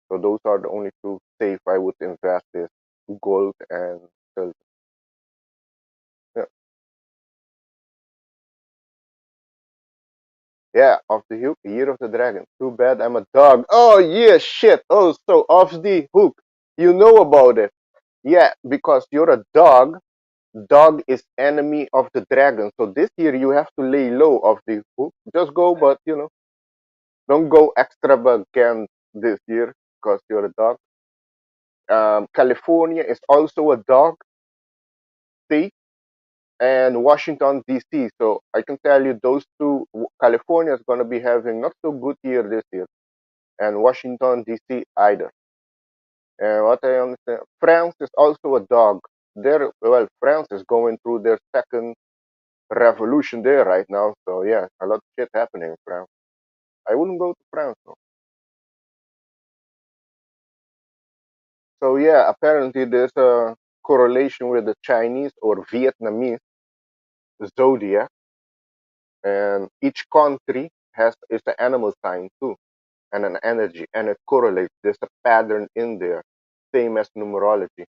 So those are the only two safe I would invest is gold and silver. Yeah, yeah. Off the hook, Year of the Dragon. Too bad I'm a dog. Oh yeah, shit. Oh, so off the hook. You know about it. Yeah, because you're a dog. Dog is enemy of the dragon. So this year you have to lay low off the hook. Just go, but don't go extravagant this year because you're a dog. California is also a dog state, and Washington D.C. So I can tell you those two. California is going to be having not so good year this year, and Washington D.C. either. And what I understand, France is also a dog. France is going through their second revolution there right now. So yeah, a lot of shit happening in France. I wouldn't go to France though. So yeah, apparently there's a correlation with the Chinese or Vietnamese zodiac, and each country has is an animal sign too, and an energy, and it correlates. There's a pattern in there, same as numerology.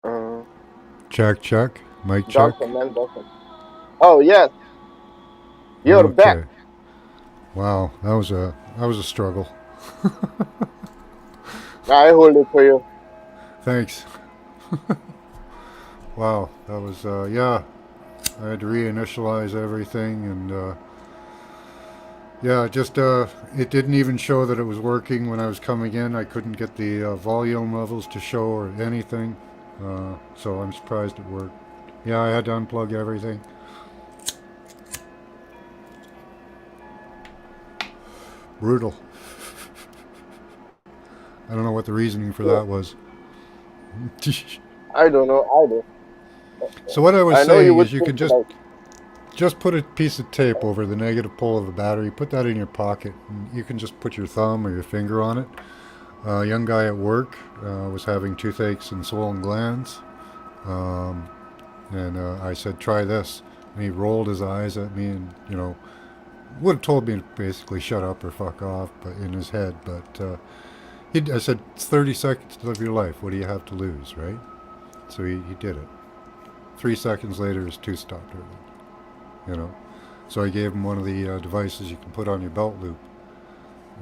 Uh, Check, check. Mic check. Johnson, man, Johnson. Oh yes, you're back. Okay. Wow, that was a struggle. I hold it for you. Thanks. Wow, that was yeah. I had to reinitialize everything, and yeah, just it didn't even show that it was working when I was coming in. I couldn't get the volume levels to show or anything, so I'm surprised it worked. Yeah, I had to unplug everything. Brutal. I don't know what the reasoning for Yeah. that was. I don't know either. So what I was I know you saying would is you think can like, just put a piece of tape over the negative pole of a battery, put that in your pocket, and you can just put your thumb or your finger on it. A young guy at work was having toothaches and swollen glands, um, and I said, try this. And he rolled his eyes at me and, would have told me to basically shut up or fuck off, but in his head. But I said, it's 30 seconds of your life. What do you have to lose, right? So he did it. 3 seconds later, his tooth stopped hurting. You know. So I gave him one of the devices you can put on your belt loop,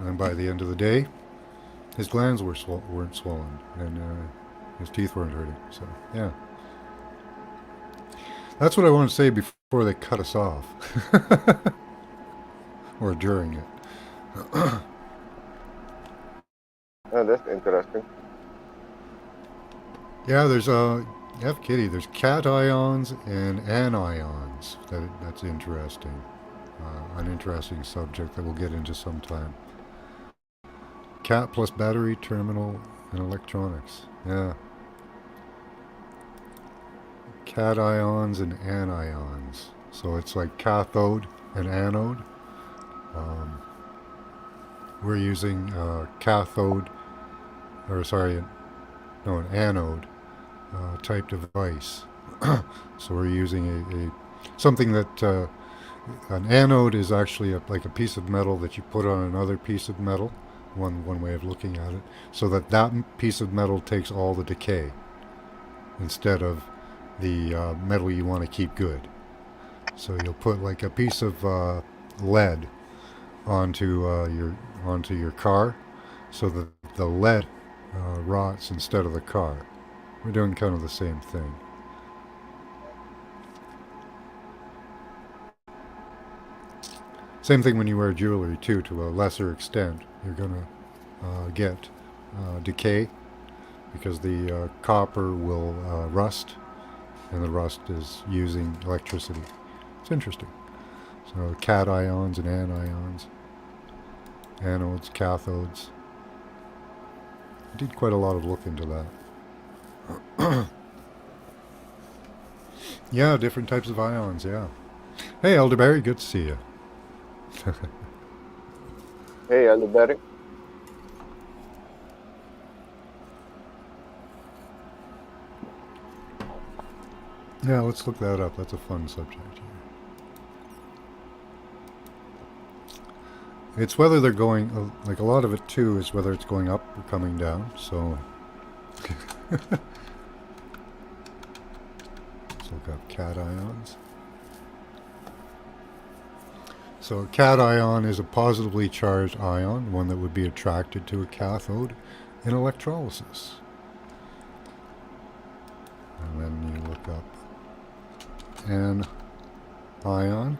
and by the end of the day, his glands weren't swollen, and his teeth weren't hurting. So yeah, that's what I want to say before they cut us off, or during it. Oh, that's interesting. Yeah, there's F Kitty. There's cations and anions. That's interesting. An interesting subject that we'll get into sometime. Cat plus battery, terminal, and electronics. Yeah. Cations and anions. So it's like cathode and anode. We're using cathode, or sorry, no, an anode type device. So we're using a something that an anode is actually like a piece of metal that you put on another piece of metal. One way of looking at it, so that piece of metal takes all the decay instead of the metal you want to keep good. So you'll put like a piece of lead onto your car, so that the lead rots instead of the car. We're doing kind of the same thing. Same thing when you wear jewelry too, to a lesser extent. You're gonna get decay because the copper will rust, and the rust is using electricity. It's interesting. So cations and anions, anodes, cathodes. I did quite a lot of look into that. Yeah, different types of ions. Yeah. Hey, Elderberry, good to see you. Hey, Elderberry. Yeah, let's look that up. That's a fun subject here. It's whether they're going, like a lot of it too, is whether it's going up or coming down. So, let's look up cations. So a cation is a positively charged ion, one that would be attracted to a cathode in electrolysis. And then you look up an ion.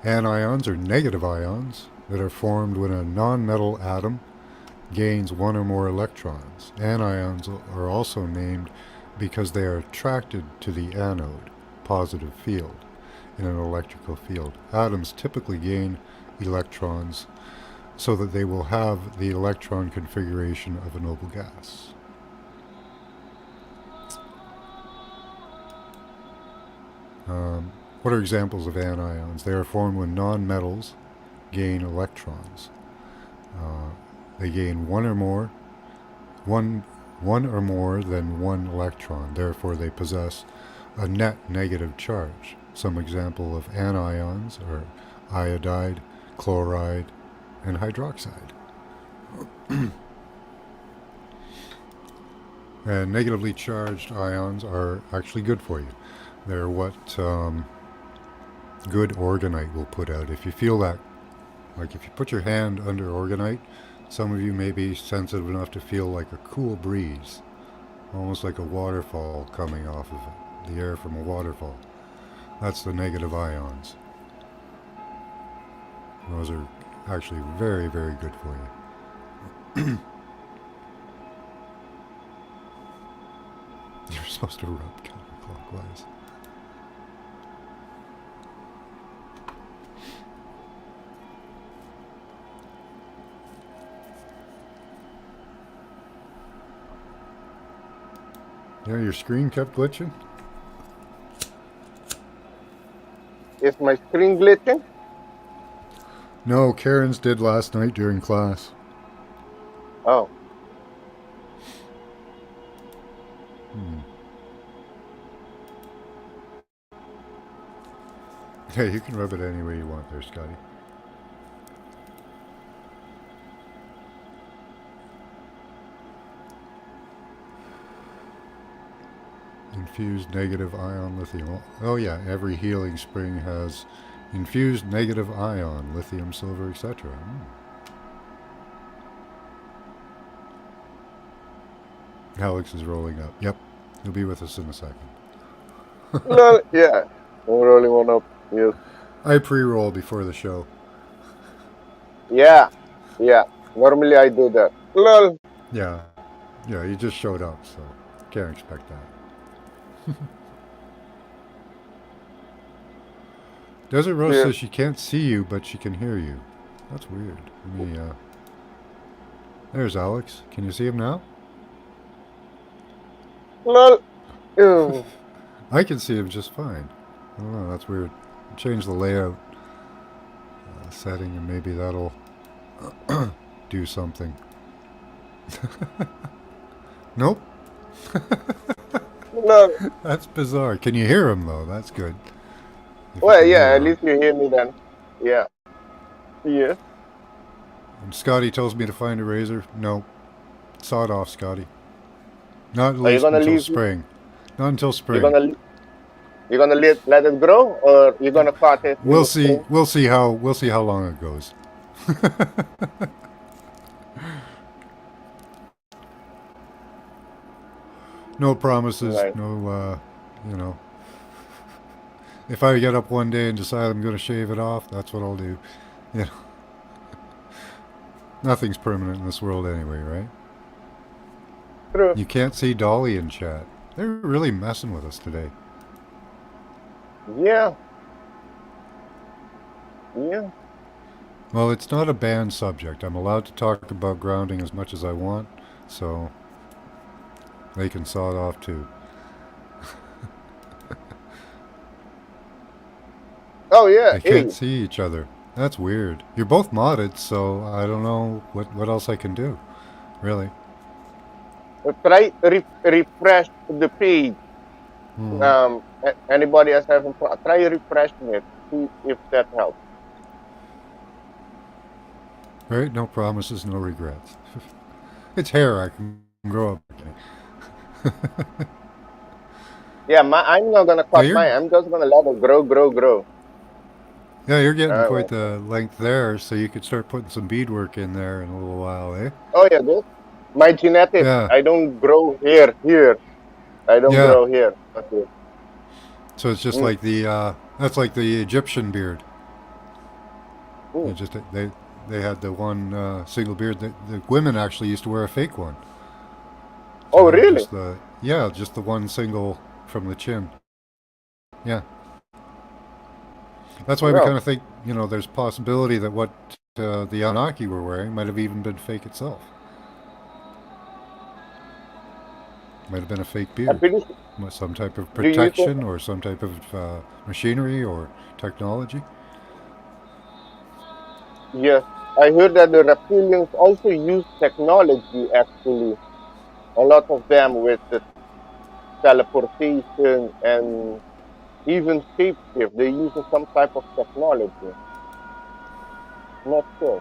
Anions are negative ions that are formed when a non-metal atom gains one or more electrons. Anions are also named because they are attracted to the anode, positive field, in an electrical field. Atoms typically gain electrons so that they will have the electron configuration of a noble gas. What are examples of anions? They are formed when non-metals gain electrons. They gain one or more than one electron. Therefore, they possess a net negative charge. Some example of anions are iodide, chloride, and hydroxide. And negatively charged ions are actually good for you. They're what good orgonite will put out. If you feel that, like if you put your hand under orgonite, some of you may be sensitive enough to feel like a cool breeze, almost like a waterfall coming off of it, the air from a waterfall. That's the negative ions. Those are actually very, very good for you. You're supposed to rub counterclockwise. Yeah, your screen kept glitching? Is my screen glitching? No, Karen's did last night during class. Oh. Yeah, you can rub it any way you want there, Scotty. Infused negative ion lithium. Oh yeah, every healing spring has infused negative ion, lithium, silver, etc. Alex is rolling up. Yep, he'll be with us in a second. Well, yeah. I'm rolling one up. Yes. I pre-roll before the show. Yeah. Yeah. Normally I do that. Lol. Yeah, yeah, you just showed up, so can't expect that. Desert Rose Yeah. says she can't see you, but she can hear you. That's weird. Let me, there's Alex. Can you see him now? Lol. Ew. I can see him just fine. I don't know, that's weird. Change the layout setting and maybe that'll do something. Nope. Lol. That's bizarre. Can you hear him though? That's good. If you Well, can yeah. hear At him. least you hear me then. Yeah. Yeah. And Scotty tells me to find a razor. No. Saw it off, Scotty. Not at Are you least gonna until leave? spring. Not until You're spring. gonna you're gonna let it grow, or you're gonna cut it? in We'll the see. spring? We'll see how long it goes. No promises. Right. No. You know. If I get up one day and decide I'm going to shave it off, that's what I'll do. You know. Nothing's permanent in this world anyway, right? True. You can't see Dolly in chat. They're really messing with us today. Yeah. Yeah. Well, it's not a banned subject. I'm allowed to talk about grounding as much as I want, so they can saw it off too. Oh yeah. They Hey. can't see each other. That's weird. You're both modded, so I don't know what else I can do, really. Try refresh the page. Anybody else having try refreshing it. See if that helps. Right? No promises, no regrets. It's hair. I can grow up again. Yeah, I'm not gonna cut you're- mine. I'm just gonna let it grow. Yeah, you're getting Alright, quite the length there, so you could start putting some beadwork in there in a little while, eh? Oh yeah, this my genetics. Yeah. I don't grow here. I don't Yeah. grow here. Okay. So it's just like the that's like the Egyptian beard. Mm. They just they had the one single beard. The women actually used to wear a fake one. Oh They had really? just the one single from the chin. Yeah. That's why we Wow. kind of think, there's possibility that what the Anunnaki were wearing might have even been fake itself. Might have been a fake I'm beard. pretty sure. Some type of Do you protection or some type of machinery or technology. Yes, I heard that the reptilians also use technology. Actually, a lot of them with the teleportation and even shapeshift. They use some type of technology. Not sure.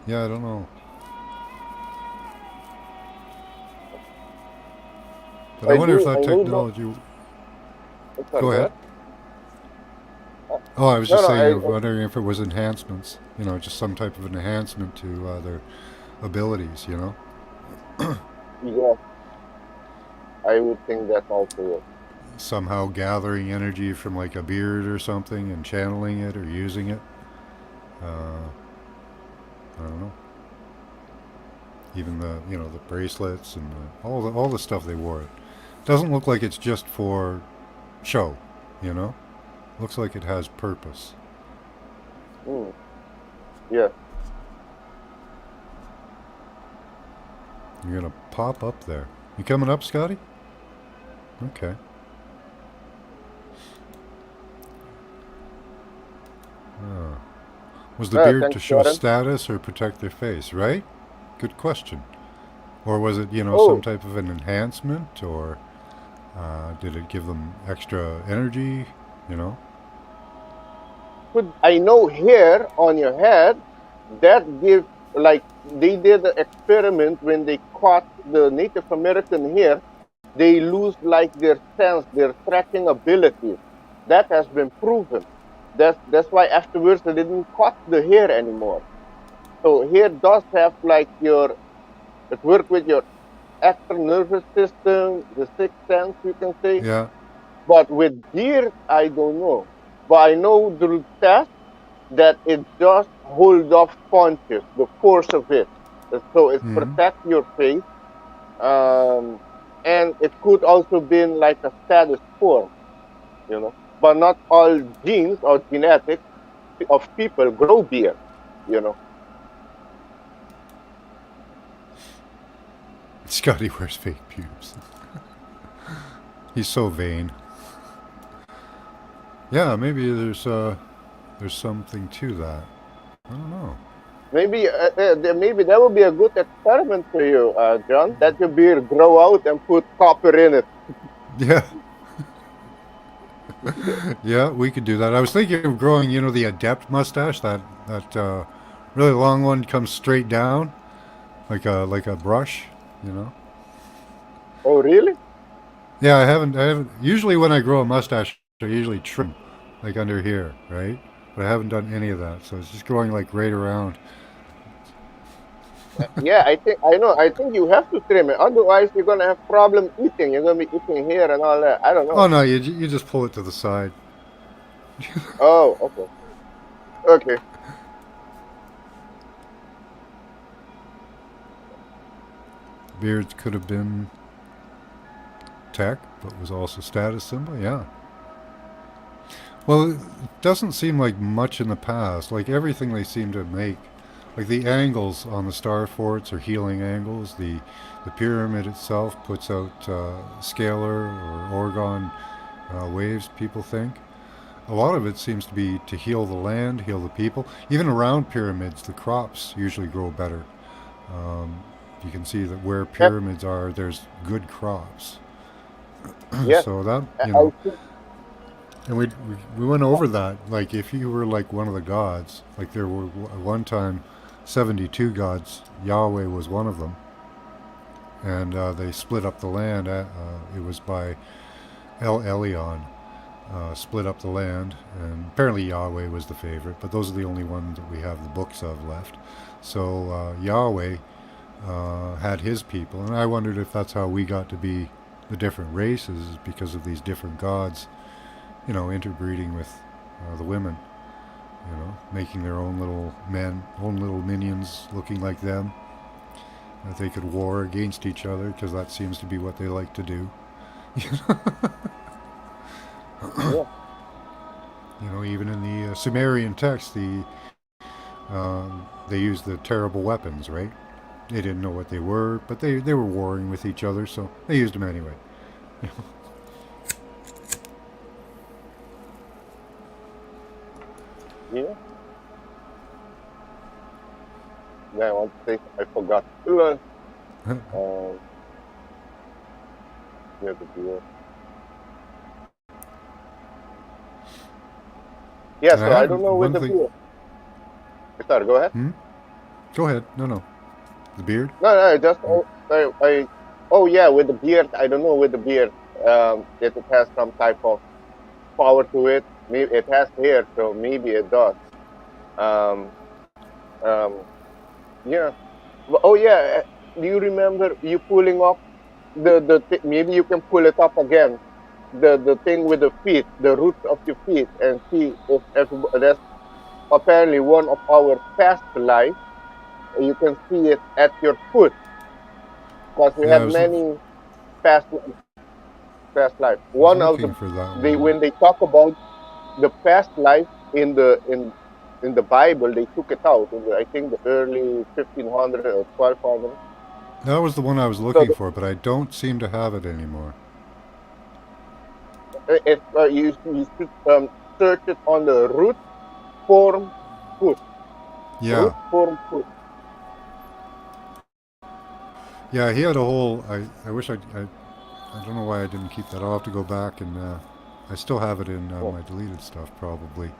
Yeah, I don't know. But I wonder if that I know technology... Sorry, Go ahead. what? Oh, I was No, just no, saying, wondering if it was enhancements. Just some type of an enhancement to their abilities, Yes, I would think that's also it. Somehow gathering energy from like a beard or something and channeling it or using it. I don't know. Even the bracelets and all the stuff they wore. It doesn't look like it's just for show, Looks like it has purpose. Mm. Yes. You're gonna pop up there. You coming up, Scotty? Okay. Oh. Was the beard Thanks, to show Jordan. status or protect their face, right? Good question. Or was it, Oh. some type of an enhancement or Did it give them extra energy? You know? I know hair on your head that gives, like, they did an experiment when they caught the Native American hair, they lose like their sense, their tracking abilities. That has been proven. That's why afterwards they didn't cut the hair anymore. So hair does have like it work with your extra nervous system, the sixth sense you can say. Yeah. But with beard, I don't know. But I know through tests that it just hold off punches, the force of it. So it Hmm. protects your face. Um, and it could also be like a status form, you know. But not all genes or genetics of people grow beard, you know. Scotty wears fake pubes. He's so vain. Yeah, maybe there's something to that. I don't know. Maybe that would be a good experiment for you, John. Let your beard grow out and put copper in it. Yeah, yeah, we could do that. I was thinking of growing, the adept mustache, that really long one comes straight down, like a brush, you know. Oh, really? Yeah, I haven't. Usually, when I grow a mustache, I usually trim, like under here, right? But I haven't done any of that, so it's just growing like right around. Yeah, I know. I think you have to trim it. Otherwise, you're gonna have problem eating. You're gonna be eating here and all that. I don't Oh know. no, you just pull it to the side. Oh, okay, okay. Beards could have been tech, but was also status symbol. Yeah. Well, it doesn't seem like much in the past. Like everything they seem to make, like the angles on the star forts are healing angles. The pyramid itself puts out scalar or orgone waves. People think a lot of it seems to be to heal the land, heal the people. Even around pyramids, the crops usually grow better. Um, you can see that where Yep. pyramids are, there's good crops. Yes, So that I think. and we went over that. Like if you were like one of the gods, like there were at one time 72 gods. Yahweh was one of them, and they split up the land. It was by El Elyon. Split up the land, and apparently Yahweh was the favorite, but those are the only ones that we have the books of left. So Yahweh had his people, and I wondered if that's how we got to be the different races, because of these different gods, interbreeding with the women, making their own little men, own little minions looking like them, that they could war against each other, because that seems to be what they like to do. Yeah, Even in the Sumerian text, they used the terrible weapons, right? They didn't know what they were, but they were warring with each other, so they used them anyway. yeah. Yeah, I want to say I forgot. Um, yeah, the beer. Yeah, And I so I have don't know with one the thing. beer. Sorry, go ahead. Hmm? Go ahead. No. The beard? No, no, just oh yeah, with the beard. I don't know with the beard. If it has some type of power to it. Maybe it has hair, so maybe it does. Um, um, yeah. Oh yeah. Do you remember you pulling off maybe you can pull it up again. The thing with the feet, the roots of your feet, and see if that's apparently one of our past life. You can see it at your foot because we Yeah, I had was many past past life. I was One of looking the for that they one. when they talk about the past life in the Bible, they took it out in I think the early 1500 or 1200. That was the one I was So looking for, but I don't seem to have it anymore. you should search it on the root form foot. Yeah, Root form foot. yeah. He had a whole. I wish I I don't know why I didn't keep that. I'll have to go back and I still have it in Yeah. my deleted stuff probably.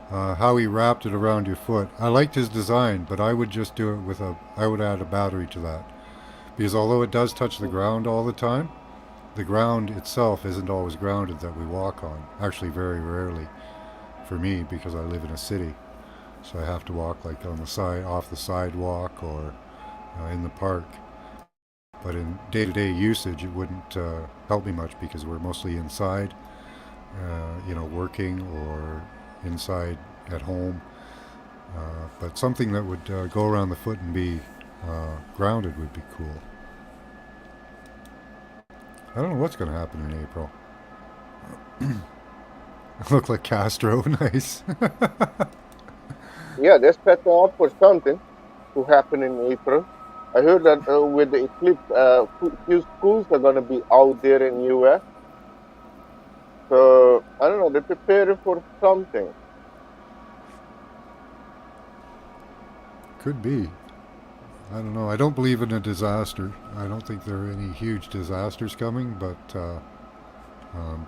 How he wrapped it around your foot. I liked his design, but I would just do it with a. I would add a battery to that because although it does touch the ground all the time, the ground itself isn't always grounded that we walk on. Actually, very rarely for me because I live in a city, so I have to walk like on the side, off the sidewalk, or in the park. But in day-to-day usage, it wouldn't help me much because we're mostly inside, working or inside at home. But something that would go around the foot and be grounded would be cool. I don't know what's going to happen in April. I look like Castro. Nice. Yeah, they're setting up for something to happen in April. I heard that with the eclipse, few schools are gonna be out there in US. So I don't know. They're preparing for something. Could be. I don't know. I don't believe in a disaster. I don't think there are any huge disasters coming, but um,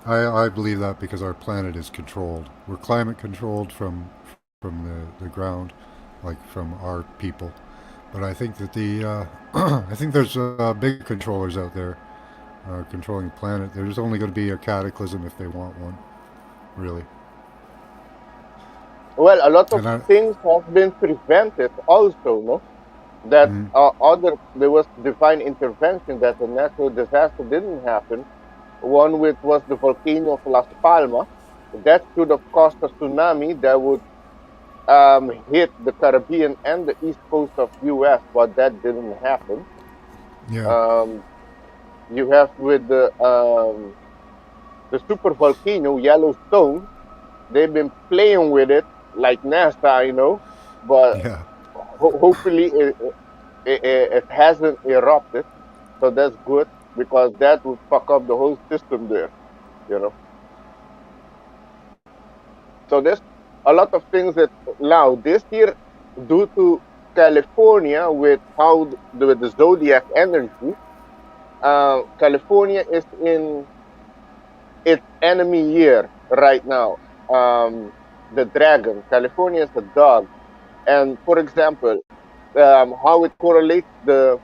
I believe that because our planet is controlled. We're climate controlled from the ground, like from our people. But I think that the I think there's big controllers out there controlling the planet. There's only going to be a cataclysm if they want one, really. Well, a lot of And I, things have been prevented also, no? That mm, there was divine intervention that a natural disaster didn't happen. One which was the volcano of Las Palmas. That should have caused a tsunami that would hit the Caribbean and the east coast of U.S., but that didn't happen. yeah, Um, you have with the super volcano Yellowstone. They've been playing with it like NASA, I know, but yeah, hopefully it hasn't erupted. So that's good because that would fuck up the whole system there, you know. So there's a lot of things that now this year, due to California with how with the zodiac energy, California is in its enemy year right now. The dragon. California is a dog, and for example, how it correlates the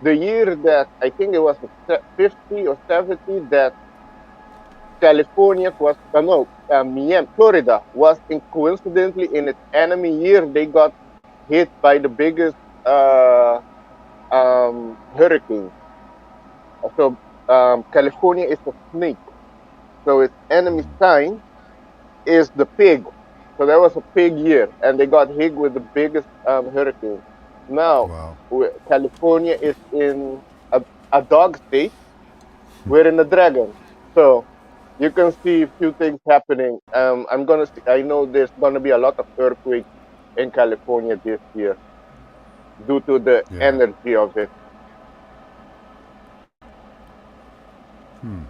year that I think it was 50 or 70 that California was no Miami, Florida was coincidentally in its enemy year. They got hit by the biggest hurricane. So California is a snake. So its enemy mm, sign is the pig. So there was a pig year, and they got hit with the biggest hurricane. Now, wow, California is in a dog state. We're in a dragon. So you can see a few things happening. I'm gonna. See, I know there's gonna be a lot of earthquakes in California this year due to the yeah, energy of it. hmm,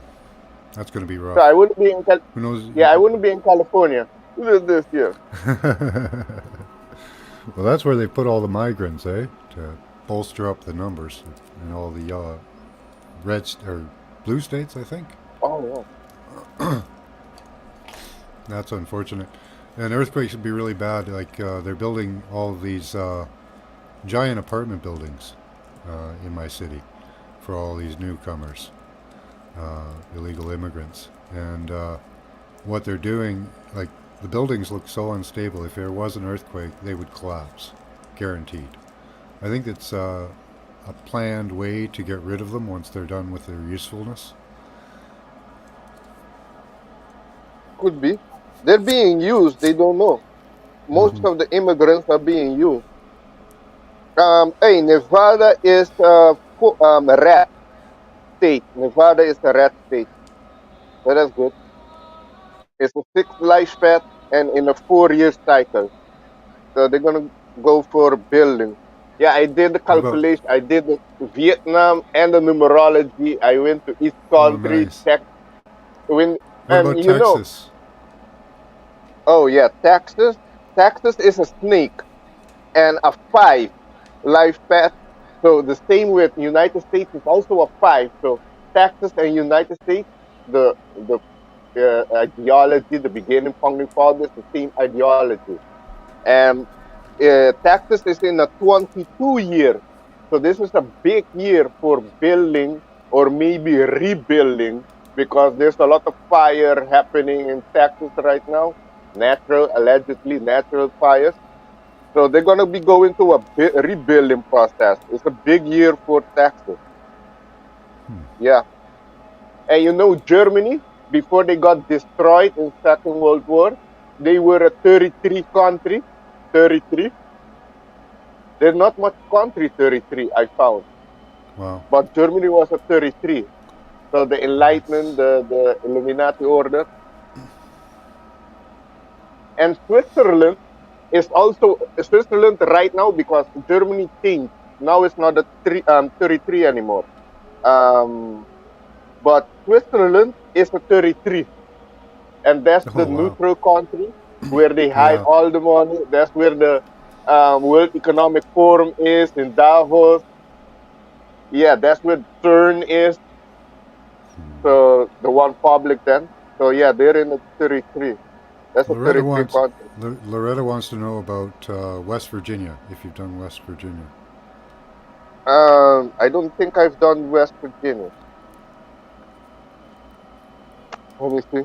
that's going to be So rough. I wouldn't be in. Who knows? Yeah, I wouldn't be in California this year. Well, that's where they put all the migrants, eh? To bolster up the numbers in all the or blue states, I think. Oh That's unfortunate. And earthquakes would be really bad. Like they're building all of these giant apartment buildings in my city for all these newcomers, illegal immigrants, and what they're doing, like the buildings look so unstable. If there was an earthquake, they would collapse, guaranteed. I think it's a planned way to get rid of them once they're done with their usefulness. could be. They're being used. They don't know. Most Hmm. of the immigrants are being used. Hey, Nevada is a rat state. Nevada is a rat state. So that's good. It's a fixed lifespan and in a 4 year cycle. So they're gonna go for building. Yeah, I did the What about? calculation. I did the Vietnam and the numerology. I went to each Oh, country, nice. checked when What and about Texas? oh yeah, Texas. Texas is a snake and a 5 life path. So the same with United States is also a 5. So Texas and United States, the ideology, the beginning founding fathers, the same ideology. And Texas is in a 22 year. So this is a big year for building or maybe rebuilding because there's a lot of fire happening in Texas right now. Allegedly natural fires. So they're going to be going through a rebuilding process. It's a big year for Texas. Yeah. And you know, Germany, before they got destroyed in Second World War, they were a 33 country. 33. There's not much country 33, I found. Wow. But Germany was a 33. So the Enlightenment, the Illuminati order. And Switzerland is also Switzerland right now because Germany changed. Now it's not a 33 anymore. But Switzerland is a 33. And that's the Oh, wow. neutral country where they hide Yeah. all the money. That's where the World Economic Forum is in Davos. Yeah, that's where CERN is. So the one public then. So yeah, they're in the 33. That's a Loretta 33 wants country. Loretta wants to know about West Virginia. If you've done West Virginia. I don't think I've done West Virginia. Let me see.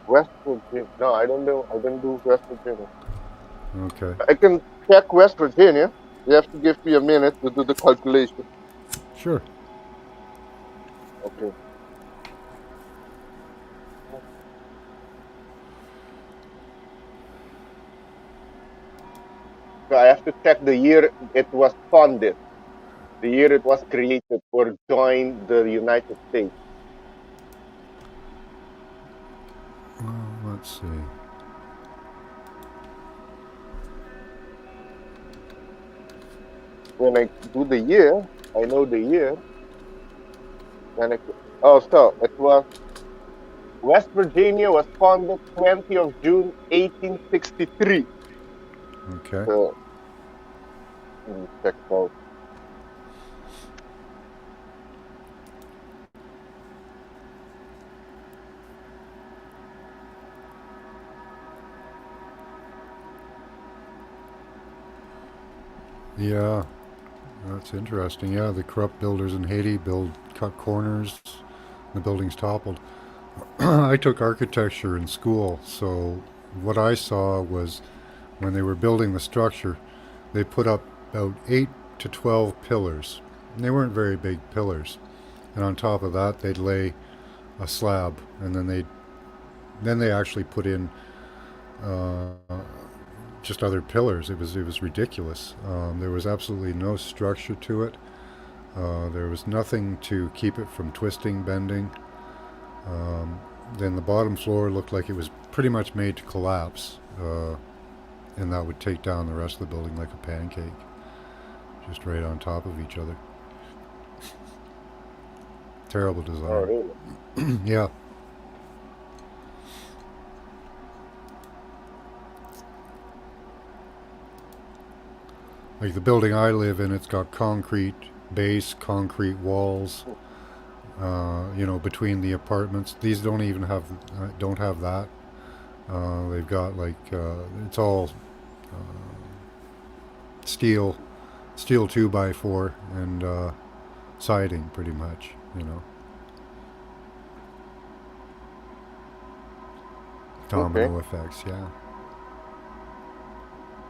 West Virginia. No, I don't know. I don't do West Virginia. Okay. I can check West Virginia. You have to give me a minute to do the calculation. Sure. Okay. So I have to check the year it was funded, the year it was created or joined the United States. Let's see. When I do the year, I know the year. Then so it was West Virginia was founded 20th of June 1863. Okay. So let me check out. Yeah. That's interesting. Yeah, the corrupt builders in Haiti cut corners. The buildings toppled. I took architecture in school, so what I saw was when they were building the structure, they put up about 8 to 12 pillars. And they weren't very big pillars. And on top of that, they'd lay a slab, and then they actually put in uh, just other pillars. It was ridiculous. There was absolutely no structure to it. There was nothing to keep it from twisting, bending. Then the bottom floor looked like it was pretty much made to collapse, and that would take down the rest of the building like a pancake, just right on top of each other. Terrible Oh, design. really? Yeah. Like the building I live in, it's got concrete base, concrete walls. Between the apartments. These don't have that. They've got it's all steel, steel 2x4 and siding, pretty much. Okay. Domino effects. Yeah.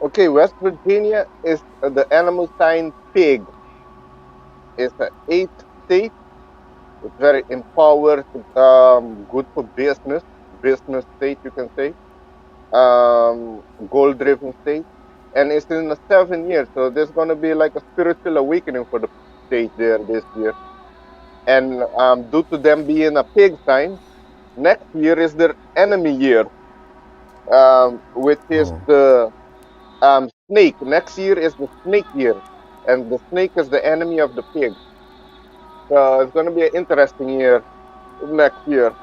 Okay, West Virginia is the animal sign pig. It's an eighth state. It's very empowered, good for business state, you can say. Goal-driven state, and it's in the 7 years. So there's gonna be like a spiritual awakening for the state there this year. And due to them being a pig sign, next year is their enemy year, which is Oh. the snake. Next year is the snake year, and the snake is the enemy of the pig. So it's gonna be an interesting year next year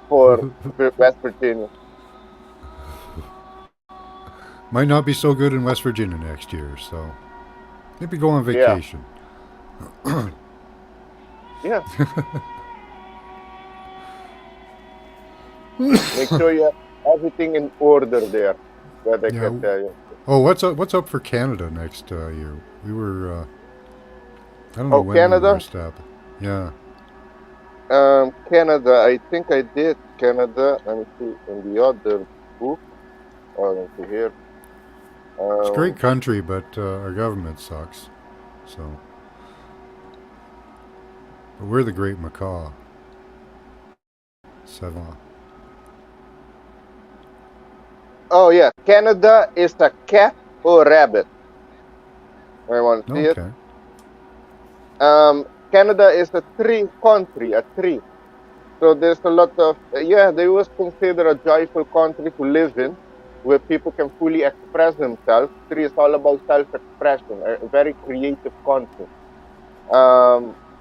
for West Virginia. Might not be so good in West Virginia next year, so maybe go on Yeah. vacation. Yeah. Make sure you have everything in order there. That I Yeah. can tell you. Oh, what's up for Canada next year? We were I don't know Oh, when we were Canada. established. Yeah, Canada. I think I did Canada. Let me see in the other book. Oh, let me see here. it's a great Um, country, but our government sucks. So, but we're the Great Macaw. Seven. oh yeah, Canada is a cat or rabbit. I want to see it. Okay. Canada is a tree country, a tree. So there's a lot of yeah. They was considered a joyful country to live in, where people can fully express themselves. Tree is all about self-expression, a very creative country.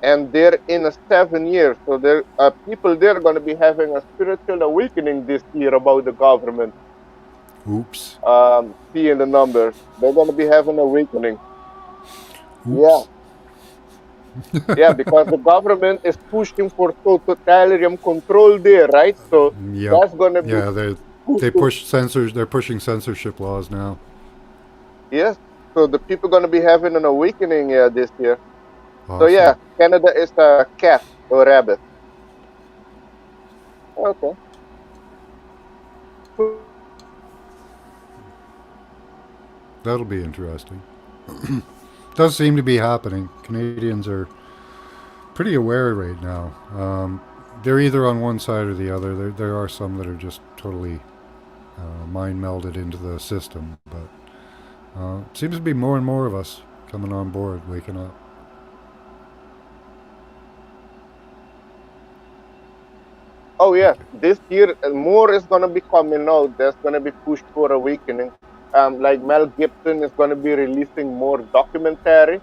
And they're in a 7 years, so there people there going to be having a spiritual awakening this year about the government. Oops. Seeing the numbers, they're going to be having awakening. Yeah, Oops. yeah, because the government is pushing for totalitarian control there, right? So Yep. that's going to be Yeah, they pushing. push censors. They're pushing censorship laws now. Yes, so the people going to be having an awakening this year. So yeah, Awesome. Canada is a cat or rabbit. Okay. That'll be interesting. Does seem to be happening. Canadians are pretty aware right now. They're either on one side or the other. There are some that are just totally mind melded into the system, but seems to be more and more of us coming on board, waking up. Oh yeah, Okay. this year more is gonna be coming out. There's gonna be push for awakening. Like Mel Gibson is gonna be releasing more documentary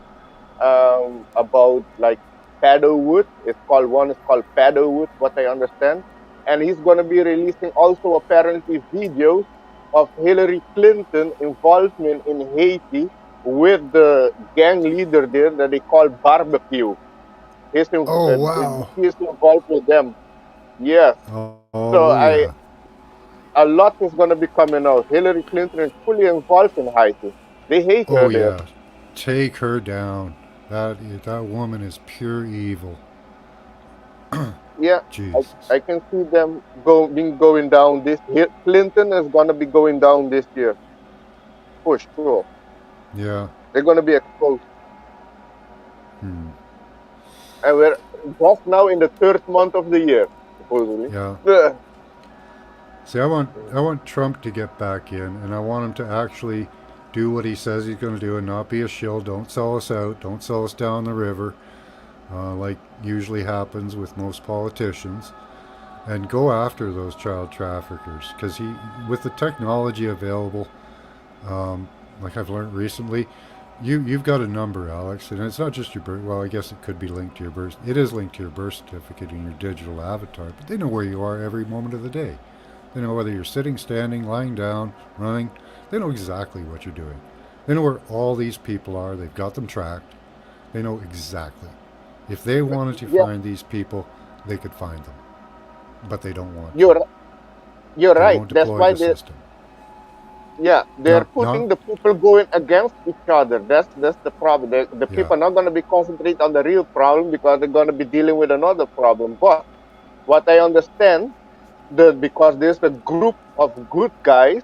about like Paddlewood. It's called one is called Paddlewood, what I understand, and he's gonna be releasing also apparently videos of Hillary Clinton involvement in Haiti with the gang leader there that they call Barbecue. He's in, Oh wow. he's involved with them. Yes. So Oh yeah. a lot is going to be coming out. Hillary Clinton is fully involved in Haiti. They hate Oh her there. yeah. Take her down. That woman is pure evil. Yeah, Jesus. I can see them going down this. Clinton is going to be going down this year for sure. Yeah. They're going to be exposed, Hmm. and we're just now in the third month of the year, supposedly. Yeah. Ugh. See, I want Trump to get back in, and I want him to actually do what he says he's going to do, and not be a shill. Don't sell us out. Don't sell us down the river, like usually happens with most politicians. And go after those child traffickers, because with the technology available, like I've learned recently, you've got a number, Alex, and it's not just your birth. Well, I guess it could be linked to your birth. It is linked to your birth certificate and your digital avatar, but they know where you are every moment of the day. They know whether you're sitting, standing, lying down, running. They know exactly what you're doing. They know where all these people are. They've got them tracked. They know exactly. If they wanted to Yeah, find these people, they could find them, but they don't want to. you're you're They right. won't That's deploy why the they system. they're No, putting no, the people going against each other. That's the problem. The yeah, people are not going to be concentrate on the real problem because they're going to be dealing with another problem. But what I understand that because there's a group of good guys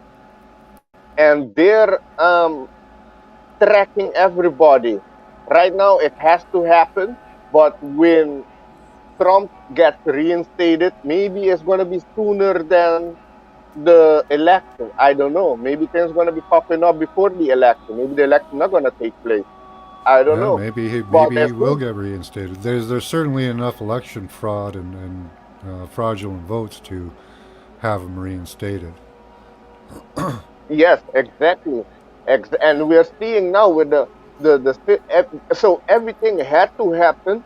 and they're tracking everybody. Right now, it has to happen, but when Trump gets reinstated, maybe it's going to be sooner than the election. I don't know. Maybe things going to be popping up before the election. Maybe the election not going to take place. I don't yeah. know. But Maybe he as will soon, get reinstated. There's certainly enough election fraud and fraudulent votes to have him reinstated. yes, exactly. And we're seeing now with so everything had to happen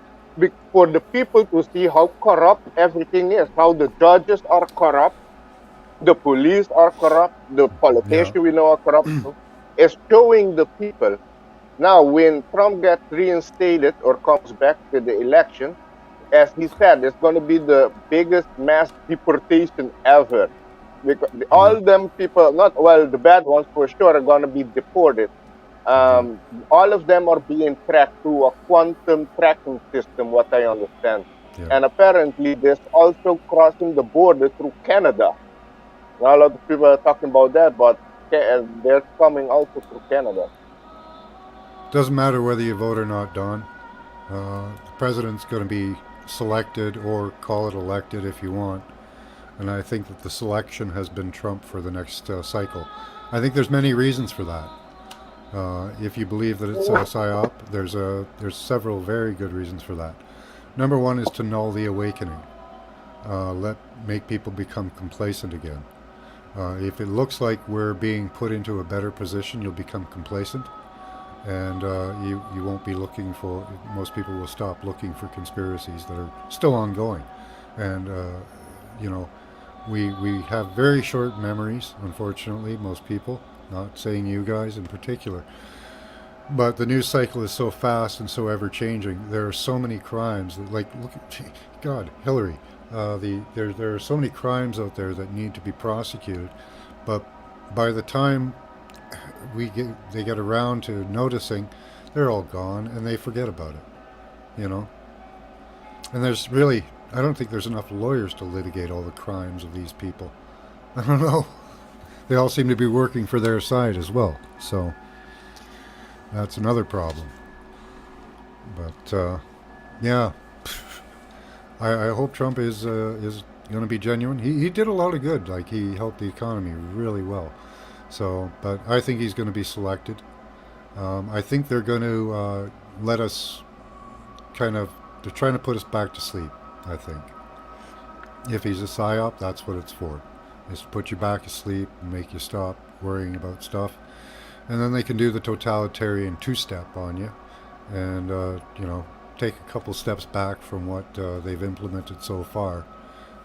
for the people to see how corrupt everything is, how the judges are corrupt, the police are corrupt, the Yeah, politicians we know are corrupt. So it's showing the people. Now, when Trump gets reinstated or comes back to the election, as he said, it's going to be the biggest mass deportation ever. Because Yeah. all them people, not well, the bad ones for sure are going to be deported. Yeah. All of them are being tracked through a quantum tracking system, what I understand. Yeah. And apparently, there's also crossing the border through Canada. Now, a lot of people are talking about that, but they're coming also through Canada. Doesn't matter whether you vote or not, Don. The president's going to be selected, or call it elected if you want. And I think that the selection has been Trump for the next cycle. I think there's many reasons for that. If you believe that it's a psyop, there's several very good reasons for that. Number one is to null the awakening. Make people become complacent again. If it looks like we're being put into a better position, you'll become complacent, and you won't be looking for. Most people will stop looking for conspiracies that are still ongoing, and you know, we have very short memories. Unfortunately, most people. Not saying you guys in particular, but the news cycle is so fast and so ever changing. There are so many crimes that, like, look at God, Hillary. There are so many crimes out there that need to be prosecuted, but by the time they get around to noticing, they're all gone and they forget about it. You know, and there's really, I don't think there's enough lawyers to litigate all the crimes of these people. I don't know. They all seem to be working for their side as well, so that's another problem. But yeah, I hope Trump is going to be genuine. He did a lot of good. Like, he helped the economy really well. So, but I think he's going to be selected. I think they're going to let us they're trying to put us back to sleep. I think if he's a psyop, that's what it's for. Is to put you back asleep and make you stop worrying about stuff. And then they can do the totalitarian two-step on you, and take a couple steps back from what they've implemented so far,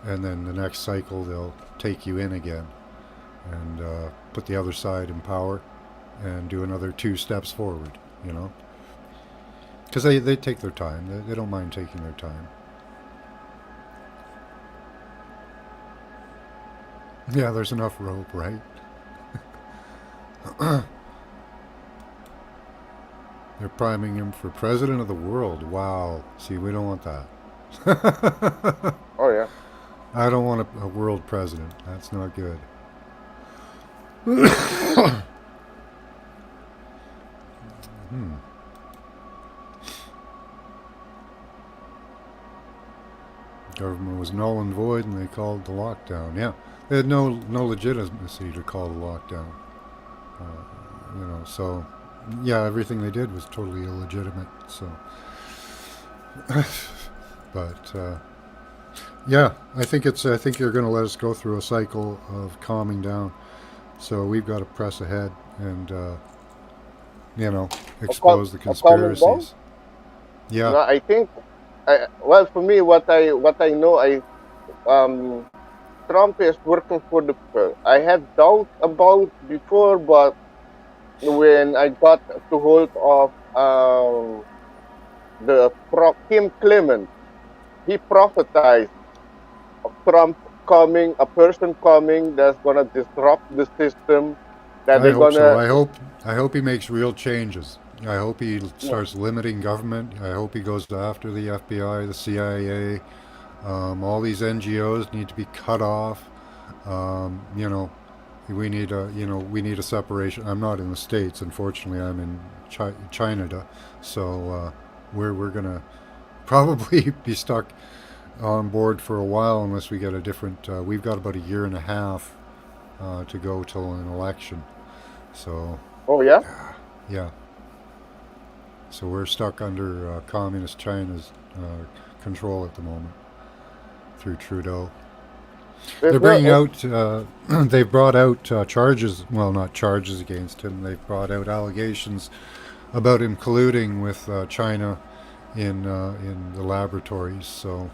and then the next cycle they'll take you in again and put the other side in power and do another two steps forward. Because they take their time. They don't mind taking their time. Yeah, there's enough rope, right? They're priming him for president of the world. Wow. See, we don't want that. Oh yeah. I don't want a world president. That's not good. Government was null and void, and they called the lockdown. Yeah, they had no legitimacy to call the lockdown. So yeah, everything they did was totally illegitimate. So, but yeah, I think you're going to let us go through a cycle of calming down. So we've got to press ahead and expose the conspiracies. No, Yeah, I think. Well, for me, what I know, Trump is working for the people. I had doubts about before, but when I got to hold of Kim Clement, he prophesied of Trump coming, a person coming that's gonna disrupt the system, that I they're hope so. gonna. I hope he makes real changes. I hope he Yeah. starts limiting government. I hope he goes after the FBI, the CIA. All these NGOs need to be cut off. Um, you know, we need a separation. I'm not in the States, unfortunately. I'm in China, so we're gonna probably be stuck on board for a while unless we get a different. We've got about a year and a half to go till an election. So Oh yeah. yeah, so we're stuck under communist China's control at the moment through Trudeau. There's They're no. bringing out. They've brought out charges. Well, not charges against him. They've brought out allegations about him colluding with China in the laboratories. So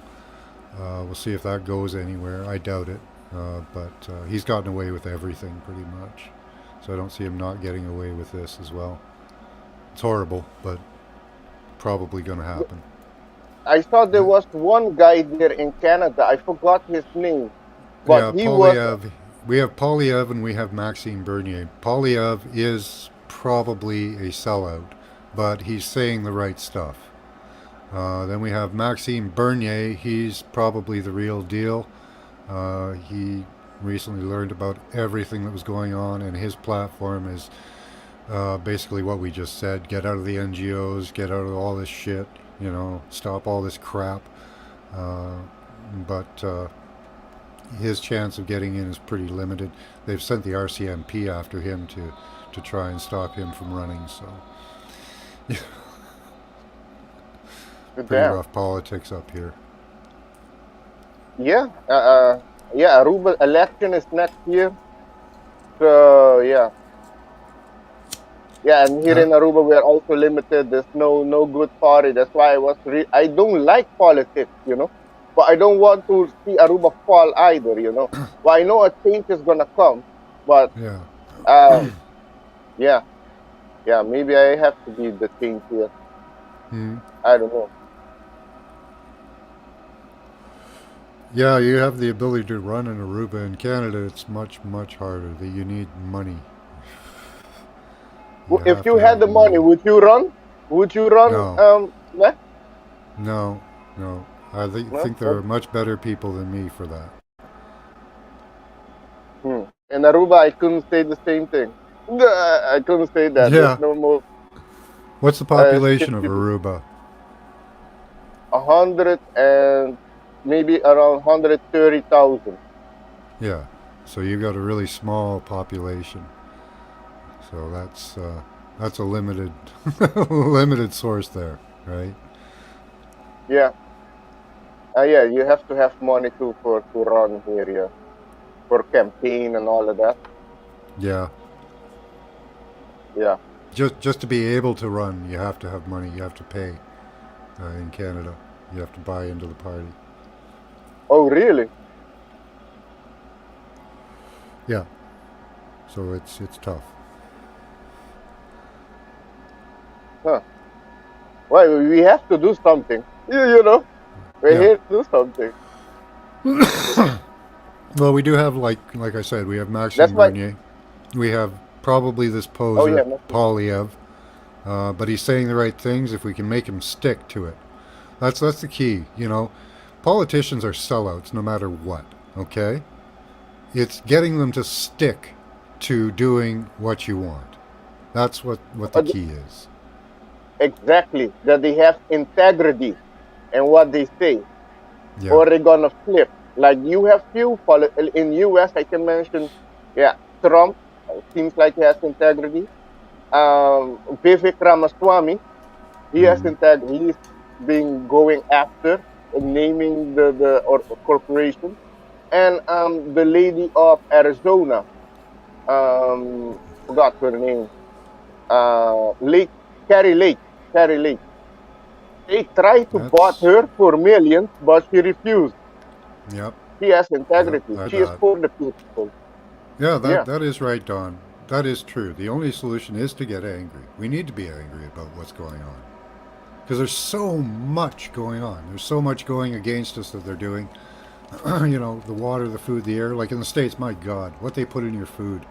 we'll see if that goes anywhere. I doubt it. But he's gotten away with everything pretty much. So I don't see him not getting away with this as well. It's horrible, but probably going to happen. I saw there was one guy there in Canada. I forgot his name, but Yeah, he was. Polyev. We have Polyev and we have Maxime Bernier. Polyev is probably a sellout, but he's saying the right stuff. Then we have Maxime Bernier. He's probably the real deal. He recently learned about everything that was going on, and his platform is basically what we just said: get out of the NGOs, get out of all this shit, stop all this crap. Uh, but his chance of getting in is pretty limited. They've sent the RCMP after him to try and stop him from running. So, yeah, pretty Damn. rough politics up here. Yeah. Yeah. Aruba election is next year. So yeah. Yeah, and here Uh, in Aruba we are also limited. There's no good party. That's why I don't like politics, but I don't want to see Aruba fall either, Well, I know a change is gonna come, but yeah. uh, yeah, yeah, maybe I have to be the change here. Mm. I don't know. Yeah, you have the ability to run in Aruba. In Canada, it's much, much harder. That you need money. You If have you to had have the money, money. would you run? Would you run? No, What? no, no. I No? think there are much better people than me for that. In Aruba, I couldn't say the same thing. I couldn't say that. There's Yeah. no more. What's the population of 50, Aruba? 100 and maybe around 130,000. Yeah. So you've got a really small population. So that's a limited limited source there, right? Yeah. Yeah, you have to have money to run here, yeah. For campaign and all of that. Yeah. Yeah. Just to be able to run, you have to have money. You have to pay. In Canada, you have to buy into the party. Oh, really? Yeah. So it's tough. Huh. Well, we have to do something. We're Yeah. here to do something. Well, we do have like I said, we have That's Maxime why. Bernier. We have probably this Oh, yeah. poser Polyev, but he's saying the right things. If we can make him stick to it, that's the key. Politicians are sellouts no matter what. Okay, it's getting them to stick to doing what you want. That's what the uh, key is. Exactly. That they have integrity in what they say, Yeah. or they're gonna flip. Like you have in US, I can mention, yeah, Trump seems like he has integrity. Vivek Ramaswamy, he has Hmm. integrity. He's been going after naming the corporation, and the lady of Arizona, forgot her name, Lake Carrie Lake, Carrie Lake. They tried to bought That's her for millions, but she refused. yep. She has Yep. integrity. I She is bet. for the people. Yeah, Yeah. that is right, Don. That is true. The only solution is to get angry. We need to be angry about what's going on. Because there's so much going on. There's so much going against us that they're doing. The water, the food, the air. Like in the States, my God, what they put in your food,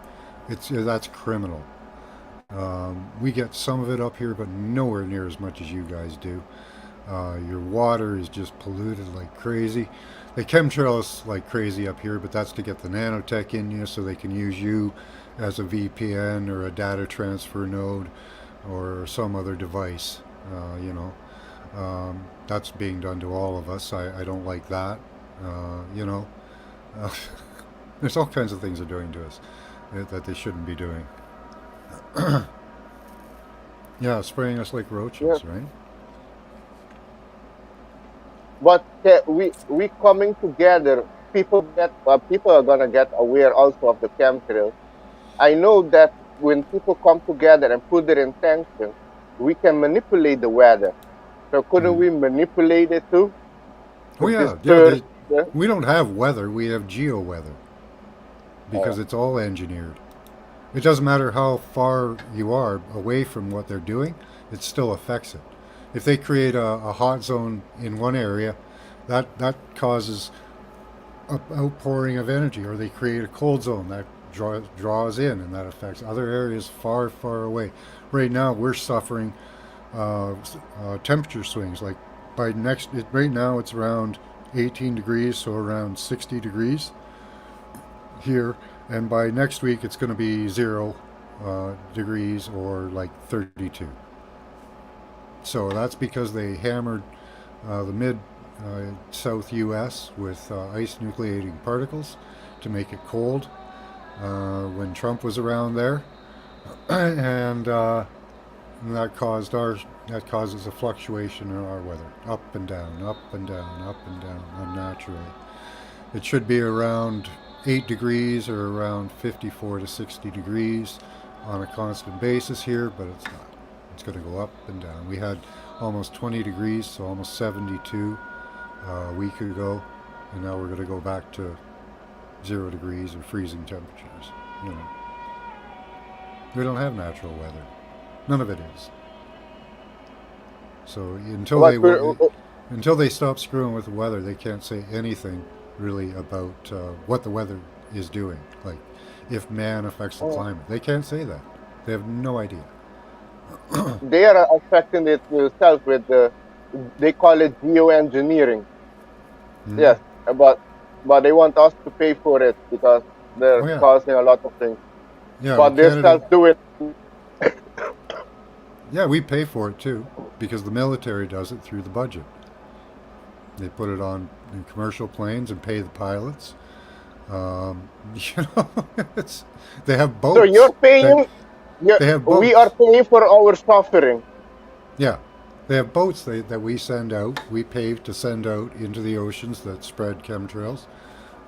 that's criminal. We get some of it up here, but nowhere near as much as you guys do. Your water is just polluted like crazy. They chemtrail us like crazy up here, but that's to get the nanotech in you so they can use you as a VPN or a data transfer node or some other device. That's being done to all of us. I don't like that. Uh, you know, uh, there's all kinds of things they're doing to us that they shouldn't be doing. Yeah, spraying us like Yeah. roaches, right? But we coming together. People are gonna get aware also of the chemtrails. I know that when people come together and put their intention, we can manipulate the weather. So couldn't Mm. we manipulate it too Oh to yeah, yeah. disturb the? We don't have weather; we have geo weather Oh, because it's all engineered. It doesn't matter how far you are away from what they're doing; it still affects it. if they create a hot zone in one area, that causes a outpouring of energy, or they create a cold zone that draws in, and that affects other areas far, far away. Right now, we're suffering temperature swings. Like right now it's around 18 degrees, so around 60 degrees here, and by next week it's going to be 0 degrees or like 32. So that's because they hammered the mid South U.S. with ice nucleating particles to make it cold when Trump was around there, and that causes a fluctuation in our weather, up and down, up and down, up and down, unnaturally. It should be around 8 degrees or around 54 to 60 degrees on a constant basis here, but it's not. It's going to go up and down. We had almost 20 degrees, so almost 72 a week ago, and now we're going to go back to 0 degrees or freezing temperatures. You know, we don't have natural weather. None of it is. So until they stop screwing with the weather, they can't say anything really about what the weather is doing. Like if man affects the climate, they can't say that. They have no idea. They are affecting it themselves with they call it geoengineering. Mm. Yes, but they want us to pay for it because they're Oh yeah, causing a lot of things. yeah. Well, But they Canada, self do it. yeah, we pay for it too because the military does it through the budget. They put it on in commercial planes and pay the pilots. You know, they have So boats. you're paying. They have We are boats. paying for our suffering. Yeah, they have boats that we send out. We pay to send out into the oceans that spread chemtrails.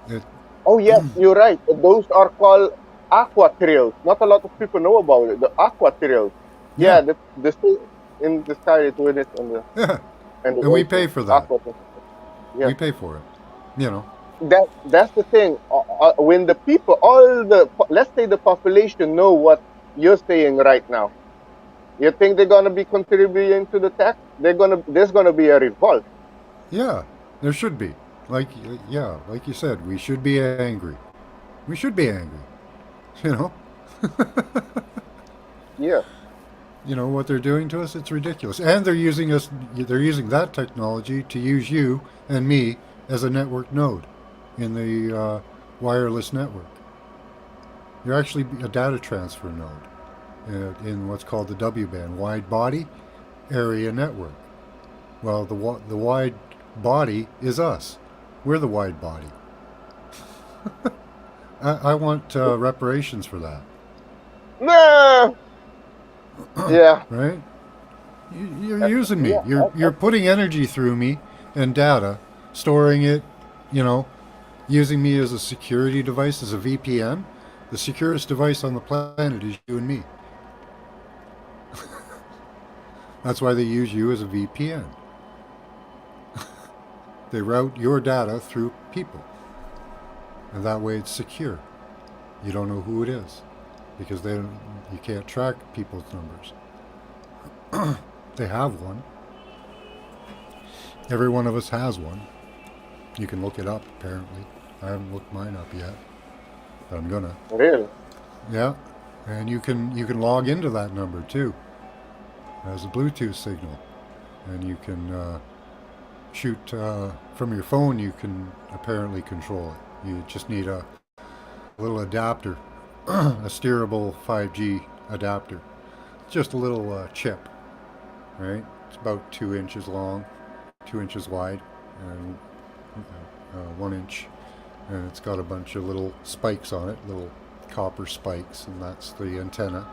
It, Oh yes, you're right. Those are called aqua trails. Not a lot of people know about it. The aqua trails. Yeah, yeah, the sea in the sky is with it and yeah, the and we pay ocean. for that. Aqua trails. Yeah. We pay for it. You know. That's the thing. When the people, let's say the population know what you're saying right now, you think they're gonna be contributing to the tax? There's gonna be a revolt. Yeah, there should be. Like you said, we should be angry. We should be angry. You know. Yeah. You know what they're doing to us? It's ridiculous. And they're using us. They're using that technology to use you and me as a network node in the wireless network. You're actually a data transfer node in what's called the W-band, wide body area network. Well, the wide body is us. We're the wide body. I want reparations for that, Nah. Yeah. right? You're using me. Yeah. You're putting energy through me and data, storing it, you know, using me as a security device, as a VPN. The securest device on the planet is you and me. That's why they use you as a VPN. They route your data through people, and that way it's secure. You don't know who it is because you can't track people's numbers. They have one. Every one of us has one. You can look it up, apparently. I haven't looked mine up yet, but I'm gonna. Really. Yeah, and you can log into that number too as a Bluetooth signal, and you can shoot from your phone. You can apparently control it. You just need a little adapter, a steerable 5G adapter. Just a little chip, right? It's about 2 inches long, 2 inches wide, and 1 inch, and it's got a bunch of little spikes on it, little copper spikes, and that's the antenna.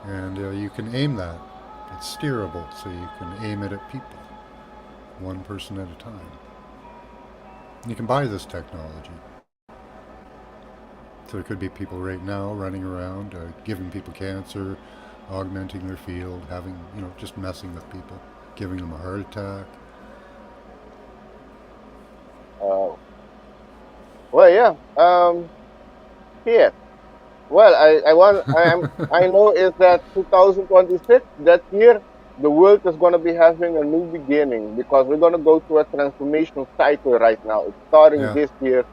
And you can aim that. It's steerable, so you can aim it at people, one person at a time. You can buy this technology. So there could be people right now running around, giving people cancer, augmenting their field, having, just messing with people, giving them a heart attack. Well, yeah. Yeah. Well, I know is that 2026, that year, the world is going to be having a new beginning because we're going to go through a transformation cycle right now. It's starting Yeah. this year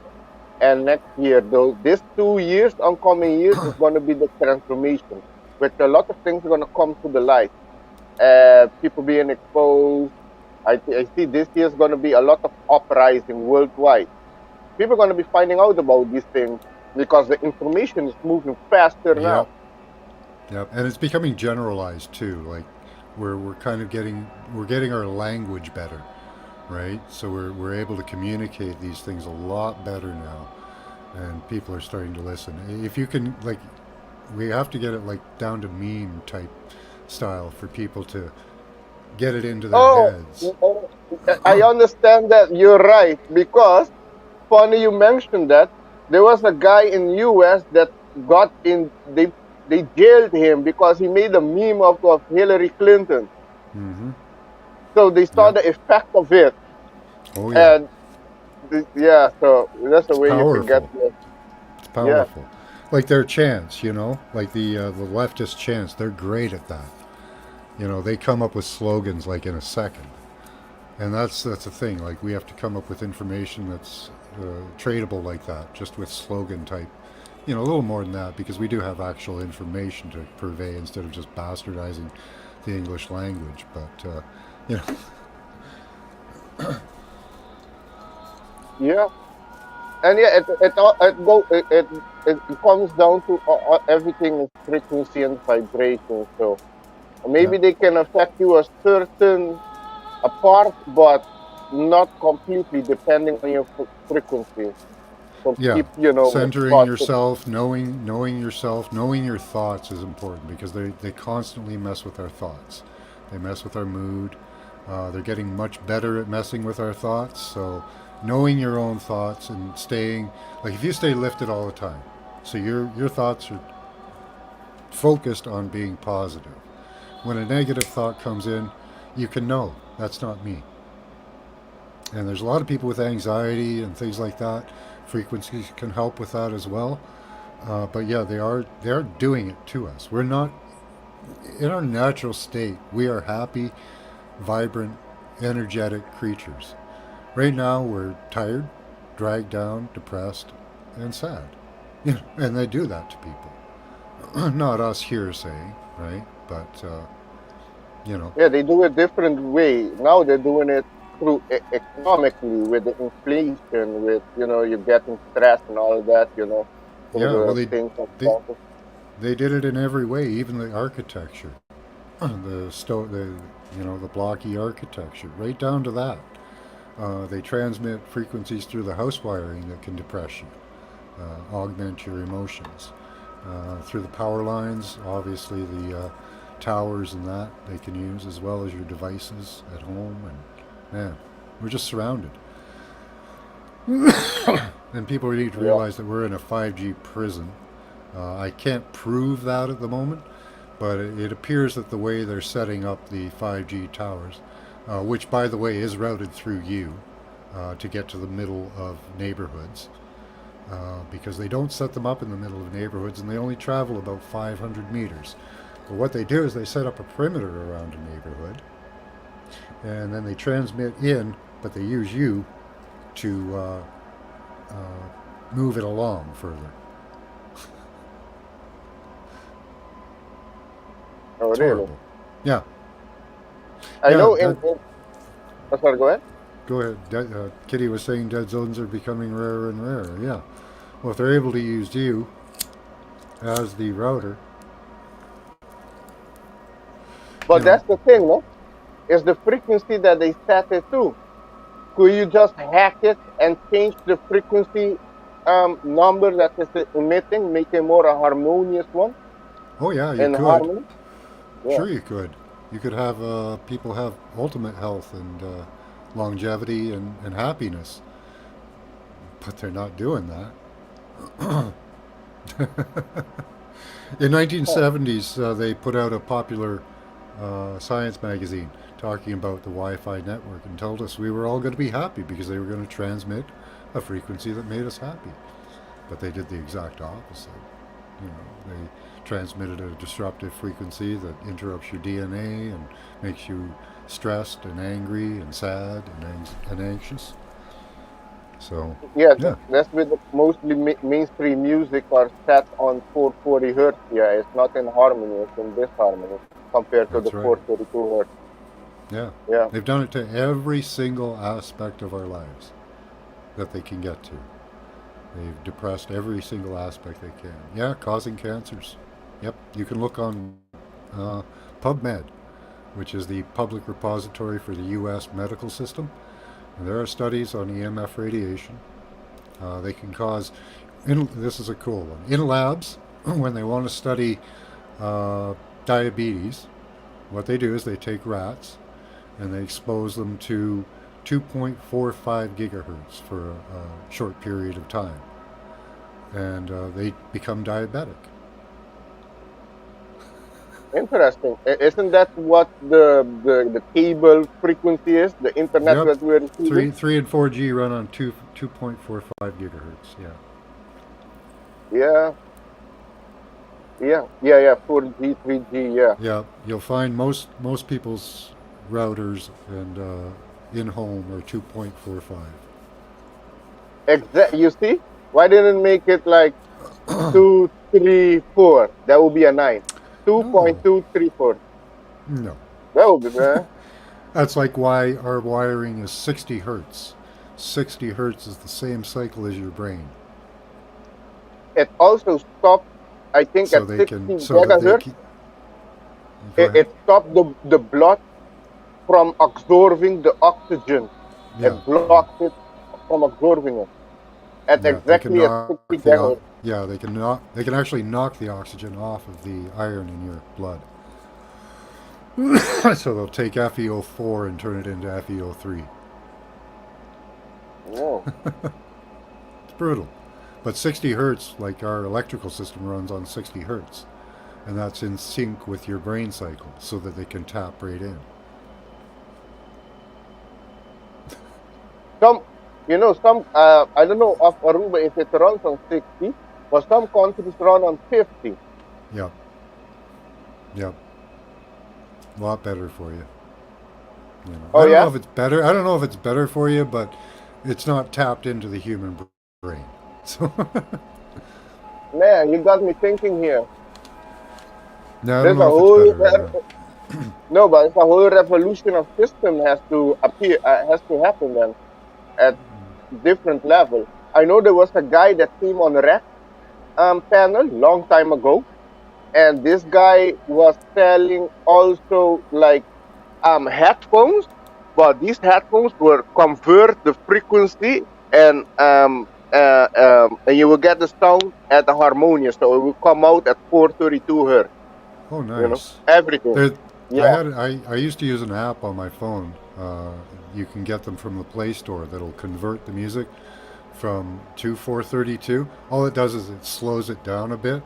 and next year. Though this 2 years, oncoming years, is going to be the transformation, which a lot of things are going to come to the light. People being exposed. I see this year is going to be a lot of uprising worldwide. People are going to be finding out about these things because the information is moving faster now. Yep. Yep. And it's becoming generalized too. Like we're kind of getting our language better, right? So we're able to communicate these things a lot better now, and people are starting to listen. If you can, like, we have to get it like down to meme type style for people to get it into their Oh, heads. I understand that. You're right. Because, funny you mentioned that, there was a guy in US that got in, they jailed him because he made a meme of Hillary Clinton. Mm-hmm. So they saw Yep. the effect of it. Oh yeah. And, yeah, so that's the It's way you can get powerful. the, It's yeah. powerful. Like their chants, like the leftist chants. They're great at that. They come up with slogans like in a second, and that's the thing. Like we have to come up with information that's tradable like that, just with slogan type. A little more than that because we do have actual information to purvey instead of just bastardizing the English language. But you know, Yeah. And yeah, it comes down to everything is frequency and vibration. So yeah, maybe they can affect you a certain a part, but not completely, depending on your frequency. So yeah. keep, Centering positive. yourself, knowing yourself, knowing your thoughts is important because they constantly mess with our thoughts. They mess with our mood. They're getting much better at messing with our thoughts. So knowing your own thoughts and staying like if you stay lifted all the time, so your thoughts are focused on being positive. When a negative thought comes in, you can know that's not me. And there's a lot of people with anxiety and things like that. Frequencies can help with that as well. But yeah, they are doing it to us. We're not in our natural state. We are happy, vibrant, energetic creatures. Right now, we're tired, dragged down, depressed, and sad. And they do that to people. Not us here saying, right? But you know, Yeah, they do it different way. Now they're doing it through economically with the inflation, with, you're getting stressed and all of that, for yeah. Well, the they things and they stuff. they did it in every way, even the architecture, the blocky architecture, right down to that. They transmit frequencies through the house wiring that can depress you, augment your emotions. Through the power lines, obviously the towers and that they can use as well as your devices at home. And man, we're just surrounded. And people need to Yeah. realize that we're in a 5G prison. I can't prove that at the moment, but it appears that the way they're setting up the 5G towers, which by the way is routed through you to get to the middle of neighborhoods, because they don't set them up in the middle of neighborhoods and they only travel about 500 meters. But what they do is they set up a perimeter around a neighborhood and then they transmit in, but they use you to move it along further. Oh, It's really? horrible. Yeah, I yeah. know oh, sorry, go ahead. Go ahead. Kitty was saying dead zones are becoming rarer and rarer. Yeah. Well, if they're able to use you as the router, you But know, that's the thing, no? It's the frequency that they set it to. Could you just hack it and change the frequency number that is emitting, make it more a harmonious one oh yeah, you in could. harmony? Yeah. Sure, you could. You could have people have ultimate health and longevity and happiness, but they're not doing that. In Huh. 1970s, they put out a popular science magazine talking about the Wi-Fi network and told us we were all going to be happy because they were going to transmit a frequency that made us happy. But they did the exact opposite. You know, they transmitted a disruptive frequency that interrupts your DNA and makes you stressed and angry and sad and anxious. So, Yeah, yeah, that's with the mostly mainstream music are set on 440 hertz. Yeah, it's not in harmony, it's in disharmony compared to the that's right. 432 hertz. Yeah. Yeah, They've done it to every single aspect of our lives that they can get to. They've depressed every single aspect they can. Yeah, causing cancers. Yep. You can look on uh, PubMed, which is the public repository for the U.S. medical system. And there are studies on EMF radiation. They can cause, this is a cool one, in labs, when they want to study uh, diabetes, what they do is they take rats and they expose them to 2.45 gigahertz for a short period of time. And they become diabetic. interesting. Isn't that what the cable frequency is? The internet Yep, that we're receiving? 3 and 4G run on 2.45 gigahertz. Yeah, Yeah, yeah. 4G, 3G. Yeah. yeah. You'll find most people's routers and in home are 2.45. You see, why didn't make it like 234? That would be a 9. No, 2.234. no. That would be man. That's like why our wiring is 60 hertz. 60 hertz is the same cycle as your brain. It also stopped, I think, So at they 60 can, so that they gigahertz. keep. Go ahead. It stopped the blood from absorbing the oxygen. Yeah, It blocked it from absorbing it at yeah. They can exactly at knock 60 the gigahertz. yeah. They can knock. They can actually knock the oxygen off of the iron in your blood. So they'll take FeO4 and turn it into FeO3. Whoa. It's brutal. But 60 hertz, like our electrical system runs on 60 hertz. And that's in sync with your brain cycle so that they can tap right in. Some, I don't know of Aruba if it runs on 60, but some countries run on 50. Yep. Yep. A lot better for you. You know. Oh, I don't know yeah? if it's better. I don't know if it's better for you, but it's not tapped into the human brain. So Man, you got me thinking here. no, I don't There's a know if it's whole, better. no, but it's a whole revolution of system has to appear, has to happen then at different level. I know there was a guy that came on Rec panel long time ago, and this guy was selling also like headphones, but these headphones were convert the frequency and you will get the sound at the harmonious, so it will come out at 432 hertz. Oh, You know, nice. everything. There, Yeah, I used to use an app on my phone. You can get them from the Play Store that'll convert the music from to 432. All it does is it slows it down a bit,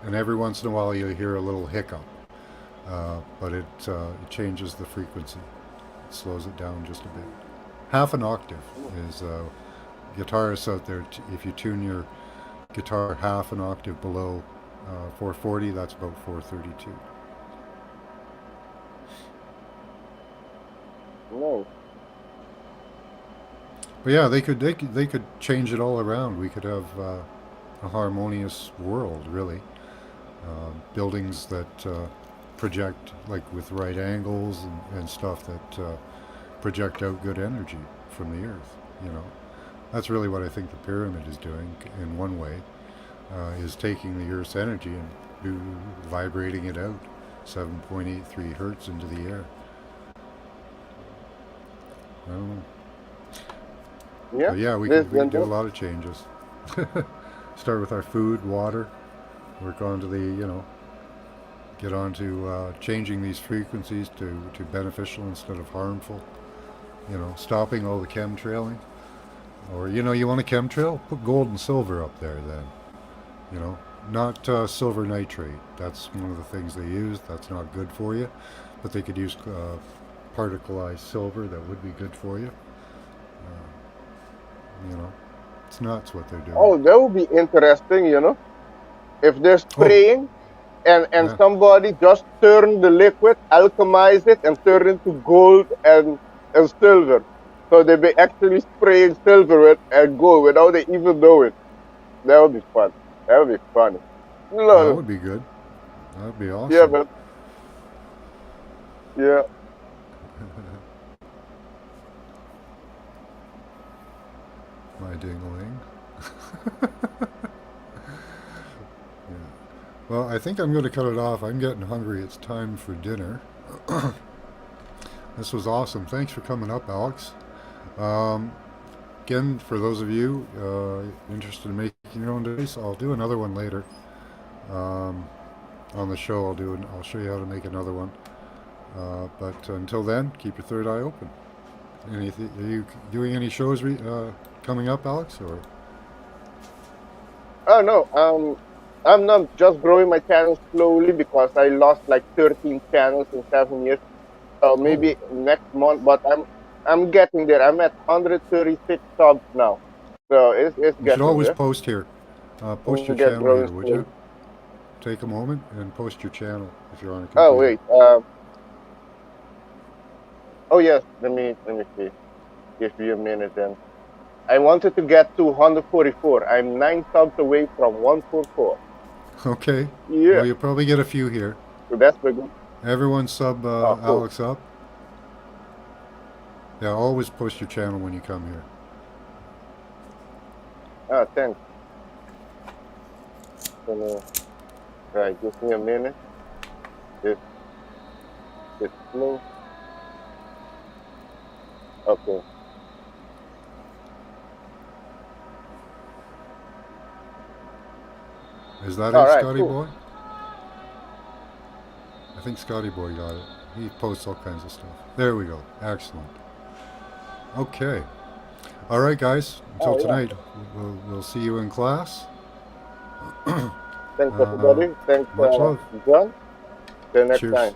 and every once in a while you'll hear a little hiccup. But it changes the frequency. It slows it down just a bit. Half an octave is guitarists out there. If you tune your guitar half an octave below 440, that's about 432. no, But yeah, they could change it all around. We could have a harmonious world, really. Buildings that project like with right angles and stuff that project out good energy from the earth. You know, that's really what I think the pyramid is doing in one way, is taking the earth's energy and vibrating it out 7.83 hertz into the air. I don't know. yeah. But yeah, This we can then do a that. lot of changes. Start with our food, water, work on to the, get on to changing these frequencies to beneficial instead of harmful. Stopping all the chemtrailing. Or, you want a chemtrail? Put gold and silver up there then. Not silver nitrate. That's one of the things they use. That's not good for you. But they could use particleized silver that would be good for you. Uh, it's nuts what they're doing. Oh, that would be interesting. If they're Oh, spraying and yeah. somebody just turn the liquid, alchemize it, and turn it into gold and silver. So they be actually spraying silver with and gold without they even know it. That would be fun. That would be funny. That Lol. would be good. That would be Yeah, awesome. man. Yeah. My ding-a-ling. Yeah. Well, I think I'm going to cut it off. I'm getting hungry. It's time for dinner. This was awesome. Thanks for coming up, Alex. Um, Again, for those of you interested in making your own device, I'll do another one later. Um, on the show, I'll show you how to make another one. But until then, keep your third eye open. Are you doing any shows coming up, Alex? Or Oh no. I'm not just growing my channel slowly because I lost like 13 channels in 7 years. So oh, maybe next month, but I'm getting there. I'm at 136 subs now. So it's you should getting always there. post here. Post your Get channel growing here, would slowly. you? Take a moment and post your channel if you're on a Oh computer. wait. Oh yes. Let me see. Give you a minute then. I wanted to get to 144. I'm 9 subs away from 144. Okay. Yeah. Well, you'll probably get a few here. So that's pretty good. Everyone sub Oh cool. Alex up. Yeah, always post your channel when you come here. Ah, thanks. Right. Give me a minute. It's slow. Okay. Is that All it, right. Scotty Cool. Boy? I think Scotty Boy got it. He posts all kinds of stuff. There we go. Excellent. Okay. All right, guys. Until Oh yeah. tonight, we'll see you in class. Thanks Uh, everybody. Thanks, much love. John. Till next Cheers. time.